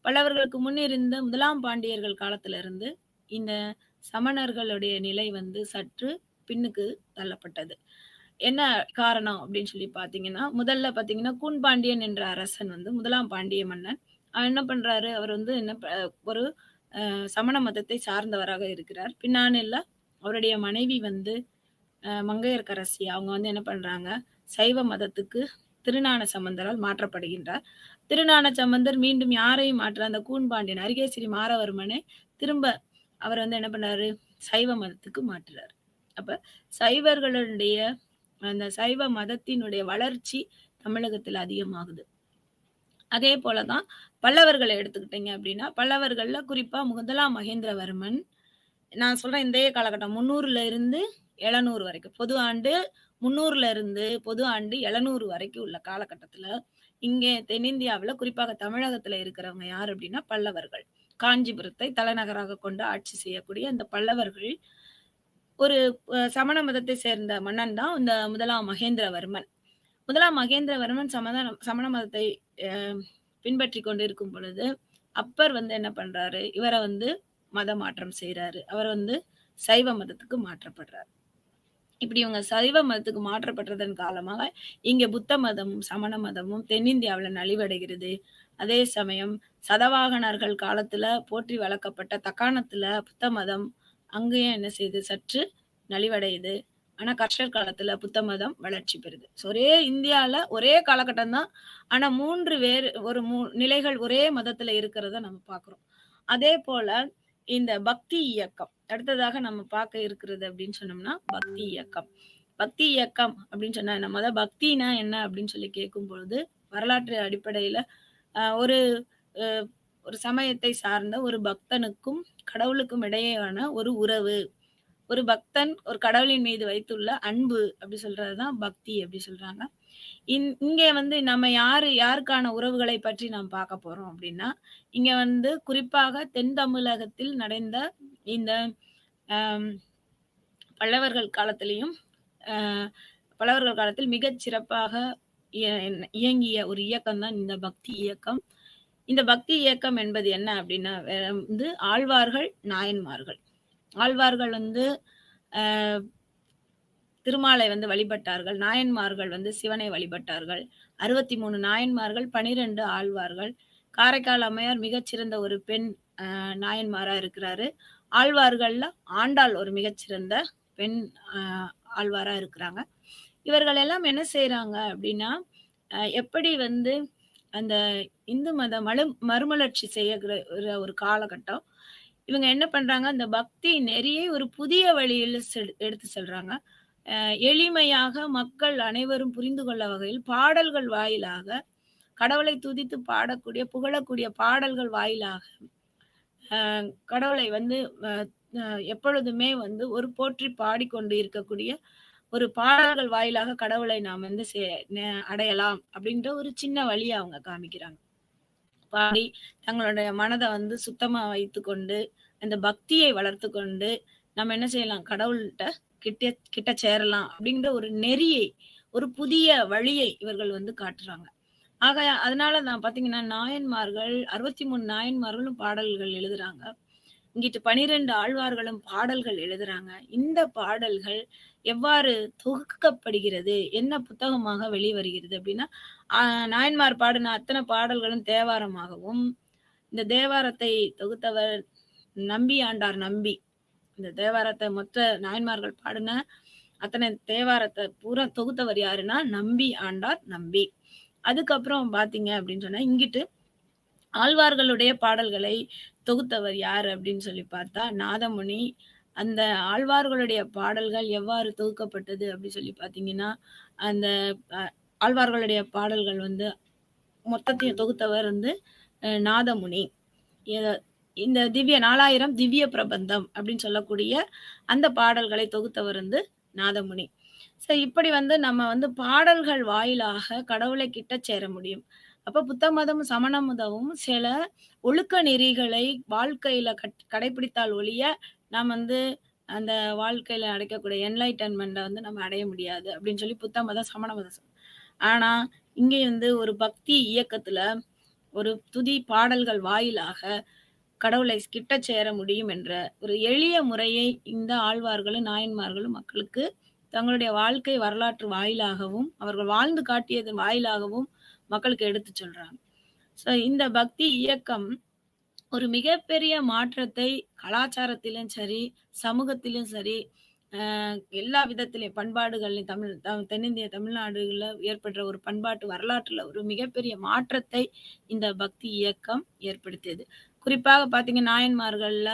பல்லவர்களுக்கு முன் இருந்த 1ஆம் பாண்டியர்கள் காலத்துல இருந்து, இந்த சமணர்களுடைய நிலை வந்து சற்று பின்னுக்கு தள்ளப்பட்டது. என்ன காரணம் அப்படின்னு சொல்லி பார்த்தீங்கன்னா, முதல்ல பார்த்தீங்கன்னா, கூன்பாண்டியன் என்ற அரசன் வந்து 1ஆம் பாண்டிய மன்னன். என்ன பண்றாரு? அவர் வந்து ஒரு சமண மதத்தை சார்ந்தவராக இருக்கிறார். பின்னானில்ல அவருடைய மனைவி வந்து மங்கையர்க்கரசி. அவங்க வந்து என்ன பண்றாங்க? சைவ மதத்துக்கு திருஞான சம்பந்தரால் மாற்றப்படுகின்றார். திருஞான சம்பந்தர் மீண்டும் யாரையும் அந்த கூன்பாண்டியன், அரிகேசரி மாறவர்மனை திரும்ப அவர் வந்து என்ன பண்ணாரு? சைவ மதத்துக்கு மாற்றுறார். அப்ப சைவர்களுடைய அந்த சைவ மதத்தினுடைய வளர்ச்சி தமிழகத்துல அதிகமாகுது. அதே போலதான் பல்லவர்களை எடுத்துக்கிட்டீங்க அப்படின்னா, பல்லவர்கள்ல குறிப்பா 1ஆம் மகேந்திரவர்மன், நான் சொல்றேன் இந்த காலகட்டம் 300ல இருந்து 700 வரைக்கும். பொது ஆண்டு 300ல இருந்து பொது ஆண்டு 700 வரைக்கும் உள்ள காலகட்டத்துல, இங்கே தென்னிந்தியாவுல குறிப்பாக தமிழகத்துல இருக்கிறவங்க யார் அப்படின்னா பல்லவர்கள். காஞ்சிபுரத்தை தலைநகராக கொண்டு ஆட்சி செய்யக்கூடிய இந்த பல்லவர்கள், ஒரு சமண மதத்தை சேர்ந்த மன்னன் தான் இந்த 1ஆம் மகேந்திரவர்மன். 1ஆம் மகேந்திரவர்மன் சமண மதத்தை பின்பற்றி கொண்டிருக்கும் பொழுது, அப்பர் வந்து என்ன பண்றாரு? இவர வந்து மத மாற்றம் செய்றாரு. அவர் வந்து சைவ மதத்துக்கு மாற்றப்படுறார். இப்படி இவங்க சைவ மதத்துக்கு மாற்றப்பட்டதன் காரணமாக, இங்க புத்த மதமும், சமண மதமும் தென்னிந்தியாவுல நலிவடைகிறது. அதே சமயம் சதவாகனர்கள் காலத்துல போற்றி வளர்க்கப்பட்ட தக்காணத்துல புத்த மதம் அங்கேயும் என்ன செய்யுது? சற்று நலிவடையுது. ஆனா கர்ஷர் காலத்துல புத்த மதம் வளர்ச்சி பெறுது. ஒரே இந்தியால ஒரே காலகட்டம் தான். ஆனா 3 வேறு நிலைகள் ஒரே மதத்துல இருக்கிறத நம்ம பார்க்கிறோம். அதே போல இந்த பக்தி இயக்கம் அடுத்ததாக நம்ம பார்க்க இருக்கிறது அப்படின்னு சொன்னோம்னா, பக்தி இயக்கம். பக்தி இயக்கம் அப்படின்னு சொன்னா என்ன? பக்தினா என்ன அப்படின்னு சொல்லி கேட்கும் பொழுது, வரலாற்று அடிப்படையில ஒரு அ ஒரு சமயத்தை சார்ந்த ஒரு பக்தனுக்கும், கடவுளுக்கும் இடையேயான ஒரு உறவு. ஒரு பக்தன் ஒரு கடவுளின் மீது வைத்துள்ள அன்பு அப்படி சொல்றது தான் பக்தி அப்படி சொல்றாங்க. இங்கே வந்து நம்ம யாருக்கான உறவுகளை பற்றி நாம் பார்க்க போறோம் அப்படின்னா, இங்க வந்து குறிப்பாக தென் தமிழகத்தில் நடந்த இந்த அம் பல்லவர்கள் காலத்திலயும், அ பல்லவர்கள் காலத்தில் மிகச் சிறப்பாக இய இயங்கிய ஒரு இயக்கம் தான் இந்த பக்தி இயக்கம். இந்த பக்தி இயக்கம் என்பது என்ன அப்படின்னா, வந்து ஆழ்வார்கள், நாயன்மார்கள். ஆழ்வார்கள் வந்து அ திருமாலை வந்து வழிபட்டார்கள். நாயன்மார்கள் வந்து சிவனை வழிபட்டார்கள். 63 நாயன்மார்கள், 12 ஆழ்வார்கள். காரைக்கால் அம்மையார் மிகச்சிறந்த ஒரு பெண் நாயன்மாரா இருக்கிறாரு. ஆழ்வார்கள்ல ஆண்டாள் ஒரு மிகச்சிறந்த பெண் அ ஆழ்வாரா இருக்கிறாங்க. இவர்கள் எல்லாம் என்ன செய்றாங்க அப்படின்னா, எப்படி வந்து அந்த இந்து மத மறுமலர்ச்சி செய்யக்கூடிய ஒரு காலகட்டம். இவங்க என்ன பண்றாங்க, அந்த பக்தி நெறியை ஒரு புதிய வழியில எடுத்து செல்றாங்க. எளிமையாக மக்கள் அனைவரும் புரிந்து கொள்ள வகையில் பாடல்கள் வாயிலாக, கடவுளை துதித்து பாடக்கூடிய, புகழக்கூடிய பாடல்கள் வாயிலாக, கடவுளை வந்து அ அ எப்பொழுதுமே வந்து ஒரு போற்றி பாடிக்கொண்டு இருக்கக்கூடிய ஒரு பாடல்கள் வாயிலாக கடவுளை நாம் வந்து அடையலாம் அப்படின்ற ஒரு சின்ன வழிய அவங்க காமிக்கிறாங்க. பாடி தங்களுடைய மனத வந்து சுத்தமா வைத்துக்கொண்டு, அந்த பக்தியை வளர்த்துக்கொண்டு, நம்ம என்ன செய்யலாம்? கடவுள்ட்ட கிட்ட கிட்ட சேரலாம் அப்படிங்கிற ஒரு நெறியை, ஒரு புதிய வழியை இவர்கள் வந்து காட்டுறாங்க. ஆக அதனால நான் பார்த்தீங்கன்னா, நாயன்மார்கள் 63 நாயன்மார்களும் பாடல்கள் எழுதுறாங்க. இங்கிட்டு 12 ஆழ்வார்களும் பாடல்கள் எழுதுறாங்க. இந்த பாடல்கள் எவ்வாறு தொகுக்கப்படுகிறது? என்ன புத்தகமாக வெளிவருகிறது அப்படின்னா, அ நாயன்மார் பாடின அத்தன பாடல்களும் தேவாரமாகவும், இந்த தேவாரத்தை தொகுத்தவர் நம்பி ஆண்டார் நம்பி. இந்த தேவாரத்த மொத்த நாயன்மார்கள் பாடின அத்தனை தேவாரத்த பூரா தொகுத்தவர் யாருன்னா, நம்பி ஆண்டார் நம்பி. அதுக்கப்புறம் பார்த்தீங்க அப்படின்னு சொன்னா, இங்கிட்டு ஆழ்வார்களுடைய பாடல்களை தொகுத்தவர் யாரு அப்படின்னு சொல்லி பார்த்தா, நாதமுனி. அந்த ஆழ்வார்களுடைய பாடல்கள் எவ்வாறு தொகுக்கப்பட்டது அப்படி சொல்லி பார்த்தீங்கன்னா, அந்த அ ஆழ்வார்களுடைய பாடல்கள் வந்து மொத்தத்தையும் தொகுத்தவர் வந்து நாதமுனி. எ இந்த 4000 திவ்ய பிரபந்தம் அப்படின்னு சொல்லக்கூடிய அந்த பாடல்களை தொகுத்தவர் வந்து நாதமுனி. இப்படி வந்து நம்ம வந்து பாடல்கள் வாயிலாக கடவுளை கிட்ட சேர முடியும். அப்ப புத்த மதமும், சமண மதமும் சில ஒழுக்க நெறிகளை வாழ்க்கையில கடைப்பிடித்தால் ஒழிய, நாம் வந்து அந்த வாழ்க்கையில அடைக்கக்கூடிய என்லைட்டன்மெண்ட்ட வந்து நம்ம அடைய முடியாது அப்படின்னு சொல்லி புத்த மதம், சமண மதம் ஆனா, இங்கே வந்து ஒரு பக்தி இயக்கத்துல ஒரு துதி பாடல்கள் வாயிலாக கடவுளை கிட்ட சேர முடியும் என்ற ஒரு எளிய முறையை இந்த ஆழ்வார்களும், நாயன்மார்களும் மக்களுக்கு தங்களுடைய வாழ்க்கை வரலாற்று வாயிலாகவும், அவர்கள் வாழ்ந்து காட்டியதன் வாயிலாகவும் மக்களுக்கு எடுத்துச் சொல்றாங்க. இந்த பக்தி இயக்கம் ஒரு மிகப்பெரிய மாற்றத்தை கலாச்சாரத்திலும் சரி, சமூகத்திலும் சரி, எல்லா விதத்திலும் பண்பாடுகள்லயும் தென்னிந்திய தமிழ்நாடுகள்ல ஏற்பட்ட ஒரு பண்பாட்டு வரலாற்றுல ஒரு மிகப்பெரிய மாற்றத்தை இந்த பக்தி இயக்கம் ஏற்படுத்தியது. குறிப்பாக பார்த்தீங்கன்னா, நாயன்மார்கள்ல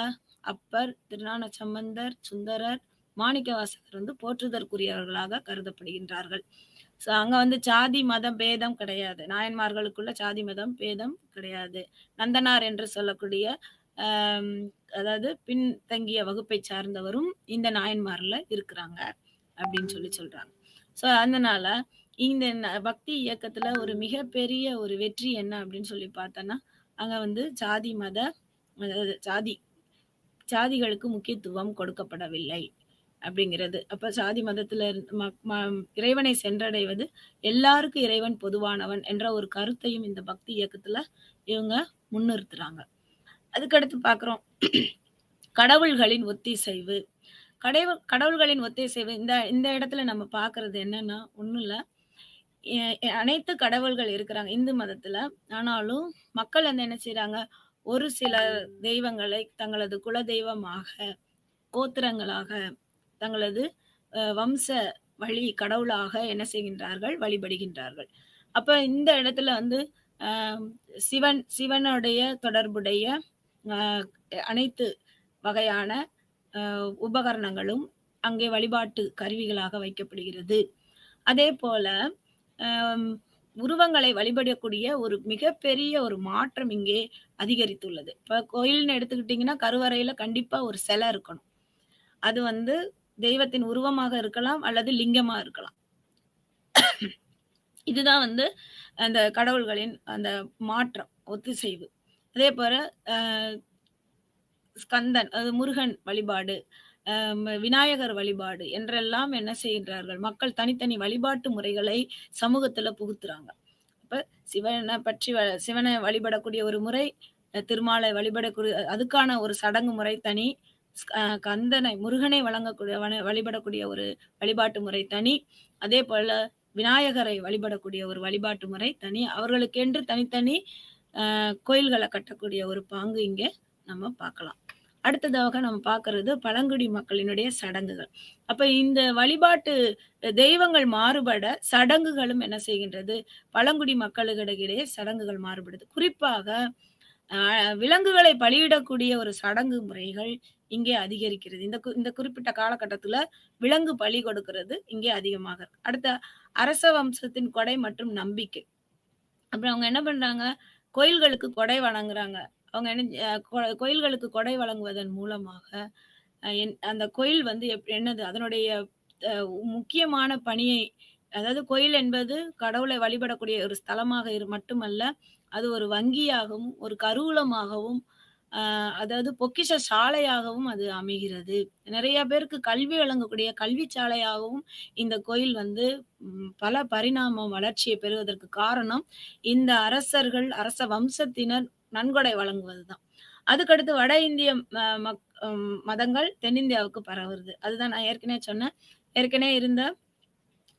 அப்பர், திருஞான சம்பந்தர், சுந்தரர், மாணிக்கவாசகர் வந்து போற்றுதற்குரியவர்களாக கருதப்படுகின்றார்கள். அங்க வந்து சாதி, மதம் பேதம் கிடையாது. நாயன்மார்களுக்குள்ள சாதி, மதம் பேதம் கிடையாது. நந்தனார் என்று சொல்லக்கூடிய அம் அதாவது பின்தங்கிய வகுப்பை சார்ந்தவரும் இந்த நாயன்மார்ல இருக்கிறாங்க அப்படின்னு சொல்லி சொல்றாங்க. அதனால இந்த பக்தி இயக்கத்துல ஒரு மிகப்பெரிய ஒரு வெற்றி என்ன அப்படின்னு சொல்லி பார்த்தோன்னா, அங்க வந்து ஜாதி, மத அதாவது ஜாதிகளுக்கு முக்கியத்துவம் கொடுக்கப்படவில்லை அப்படிங்கிறது. அப்ப சாதி மதத்துல இறைவனை சென்றடைவது எல்லாருக்கும் இறைவன் பொதுவானவன் என்ற ஒரு கருத்தையும் இந்த பக்தி இயக்கத்துல இவங்க முன்னிறுத்துறாங்க. அதுக்கடுத்து பார்க்குறோம் கடவுள்களின் ஒத்திசைவு. கடவுள்களின் ஒத்திசைவு இந்த இடத்துல நம்ம பார்க்கறது என்னன்னா, ஒண்ணும் இல்ல. அனைத்து கடவுள்கள் இருக்கிறாங்க இந்து மதத்துல. ஆனாலும் மக்கள் வந்து என்ன செய்றாங்க, ஒரு சில தெய்வங்களை தங்களது குல தெய்வமாக, கோத்திரங்களாக, தங்களது வம்ச வழி கடவுளாக என்ன செய்கின்றார்கள், வழிபடுகின்றார்கள். அப்ப இந்த இடத்துல வந்து சிவனுடைய தொடர்புடைய அனைத்து வகையான உபகரணங்களும், அங்கே வழிபாட்டு கருவிகளாக வைக்கப்படுகிறது. அதே போல உருவங்களை வழிபடக்கூடிய ஒரு மிகப்பெரிய ஒரு மாற்றம் இங்கே அதிகரித்துள்ளது. இப்ப கோயில்னு எடுத்துக்கிட்டீங்கன்னா கருவறையில கண்டிப்பா ஒரு சிலை இருக்கணும். அது வந்து தெய்வத்தின் உருவமாக இருக்கலாம் அல்லது லிங்கமா இருக்கலாம். இதுதான் வந்து அந்த கடவுள்களின் அந்த மாற்றம், ஒத்திசைவு. அதே போல ஸ்கந்தன், அது முருகன் வழிபாடு, விநாயகர் வழிபாடு என்றெல்லாம் என்ன செய்கின்றார்கள்? மக்கள் தனித்தனி வழிபாட்டு முறைகளை சமூகத்துல புகுத்துறாங்க. அப்ப சிவனை வழிபடக்கூடிய ஒரு முறை, திருமாலை வழிபடக்கூடிய அதுக்கான ஒரு சடங்கு முறை தனி, கந்தனை முருகனை வழிபடக்கூடிய ஒரு வழிபாட்டு முறை தனி, அதே போல விநாயகரை வழிபடக்கூடிய ஒரு வழிபாட்டு முறை தனி, அவர்களுக்கென்று தனித்தனி கோயில்களை கட்டக்கூடிய ஒரு பாங்கு இங்கே நம்ம பார்க்கலாம். அடுத்ததாக நம்ம பார்க்கறது பழங்குடி மக்களினுடைய சடங்குகள். அப்ப இந்த வழிபாட்டு தெய்வங்கள் மாறுபட சடங்குகளும் என்ன செய்கின்றது? பழங்குடி மக்களுக்கிடையே சடங்குகள் மாறுபடுது. குறிப்பாக விலங்குகளை பலியிடக்கூடிய ஒரு சடங்கு முறைகள் இங்கே அதிகரிக்கிறது. இந்த குறிப்பிட்ட காலகட்டத்துல விலங்கு பலி கொடுக்கிறது இங்கே அதிகமாக இருக்கு. அடுத்த அரச வம்சத்தின் கொடை மற்றும் நம்பிக்கை. அப்புறம் அவங்க என்ன பண்றாங்க? கோயில்களுக்கு கொடை வழங்குறாங்க. அவங்க கோயில்களுக்கு கொடை வழங்குவதன் மூலமாக அந்த கோயில் வந்து என்னது அதனுடைய முக்கியமான பணியை, அதாவது கோயில் என்பது கடவுளை வழிபடக்கூடிய ஒரு ஸ்தலமாக மட்டுமல்ல, அது ஒரு வங்கியாகவும் ஒரு கருவூலமாகவும் அதாவது பொக்கிஷ சாலையாகவும் அது அமைகிறது. நிறைய பேருக்கு கல்வி வழங்கக்கூடிய கல்வி சாலையாகவும் இந்த கோயில் வந்து பல பரிணாம வளர்ச்சியை பெறுவதற்கு காரணம் இந்த அரசர்கள், அரச வம்சத்தினர் நன்கொடை வழங்குவதுதான். அதுக்கடுத்து வட இந்திய மதங்கள் தென்னிந்தியாவுக்கு பரவுறது. அதுதான் நான் ஏற்கனவே சொன்னேன். ஏற்கனவே இருந்த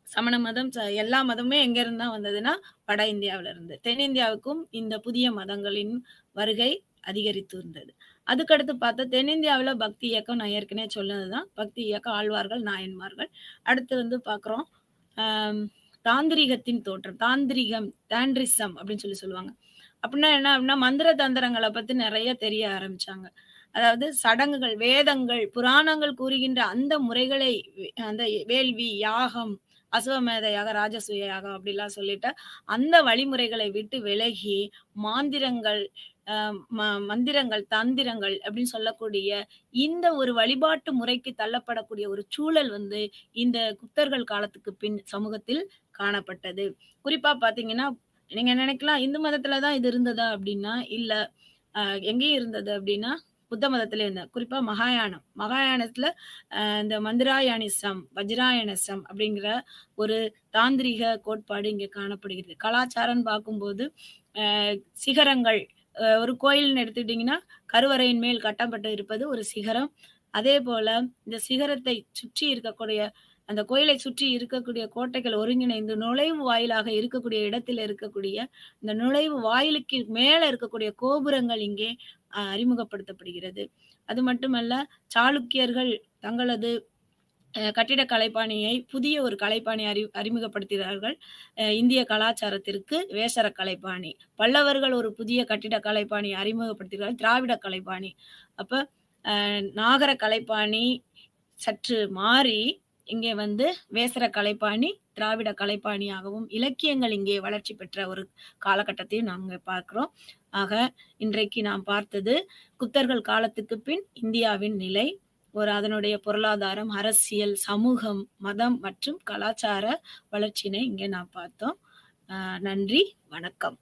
சமண மதம், எல்லா மதமுமே எங்க இருந்தா வந்ததுன்னா வட இந்தியாவில இருந்து. தென்னிந்தியாவுக்கும் இந்த புதிய மதங்களின் வருகை அதிகரித்து இருந்தது. அதுக்கடுத்து பார்த்தா தென்னிந்தியாவில பக்தி இயக்கம் நான் ஏற்கனவே சொன்னதுதான். பக்தி இயக்கம், ஆழ்வார்கள், நாயன்மார்கள். அடுத்து வந்து பார்க்குறோம் தாந்திரிகத்தின் தோற்றம். தாண்ட்ரிசம் அப்படின்னு சொல்லுவாங்க. அப்படின்னா என்ன அப்படின்னா மந்திர தந்திரங்களை பத்தி நிறைய தெரிய ஆரம்பிச்சாங்க. அதாவது சடங்குகள், வேதங்கள், புராணங்கள் கூறுகின்ற அந்த முறைகளை, அந்த வேள்வி, யாகம், அசுவமேத யாகம், ராஜசூய யாகம் அப்படிலாம் சொல்லிட்டு அந்த வழிமுறைகளை விட்டு விலகி மந்திரங்கள், தந்திரங்கள் அப்படின்னு சொல்லக்கூடிய இந்த ஒரு வழிபாட்டு முறைக்கு தள்ளப்படக்கூடிய ஒரு சூழல் வந்து இந்த குப்தர்கள் காலத்துக்கு பின் சமூகத்தில் காணப்பட்டது. குறிப்பா பாத்தீங்கன்னா நீங்க நினைக்கலாம் இந்து மதத்துலதான் இது இருந்ததா அப்படின்னா இல்ல. எங்கேயும் இருந்தது அப்படின்னா புத்த மதத்துல இருந்த, குறிப்பா மகாயானத்துல இந்த மந்திராயணிசம், வஜ்ராயணிசம் அப்படிங்கிற ஒரு தாந்திரிக கோட்பாடு இங்க காணப்படுகிறது. கலாச்சாரம் பார்க்கும்போது சிகரங்கள், ஒரு கோயில்னு எடுத்துக்கிட்டீங்கன்னா கருவறையின் மேல் கட்டப்பட்டு இருப்பது ஒரு சிகரம். அதே போல இந்த சிகரத்தை சுற்றி இருக்கக்கூடிய, அந்த கோயிலை சுற்றி இருக்கக்கூடிய கோட்டைகள் ஒருங்கிணைந்து நுழைவு வாயிலாக இருக்கக்கூடிய இடத்துல இருக்கக்கூடிய இந்த நுழைவு வாயிலுக்கு மேல இருக்கக்கூடிய கோபுரங்கள் இங்கே அறிமுகப்படுத்தப்படுகிறது. அது மட்டுமல்ல, சாளுக்கியர்கள் தங்களது கட்டிட கலைப்பாணியை, புதிய ஒரு கலைப்பாணி அறிமுகப்படுத்துகிறார்கள் இந்திய கலாச்சாரத்திற்கு, வேசர கலைப்பாணி. பல்லவர்கள் ஒரு புதிய கட்டிட கலைப்பாணி அறிமுகப்படுத்துகிறார்கள், திராவிட கலைப்பாணி. அப்ப நாகர கலைப்பாணி சற்று மாறி இங்கே வந்து வேசர கலைப்பாணி திராவிட கலைப்பாணியாகவும் இலக்கியங்கள் இங்கே வளர்ச்சி பெற்ற ஒரு காலகட்டத்தையும் நாங்க பார்க்கிறோம். ஆக இன்றைக்கு நாம் பார்த்தது குப்தர்கள் காலத்துக்கு பின் இந்தியாவின் நிலை, அதனுடைய பொருளாதாரம், அரசியல், சமூகம், மதம் மற்றும் கலாச்சார வளர்ச்சியினை இங்கே நாம் பார்த்தோம். நன்றி, வணக்கம்.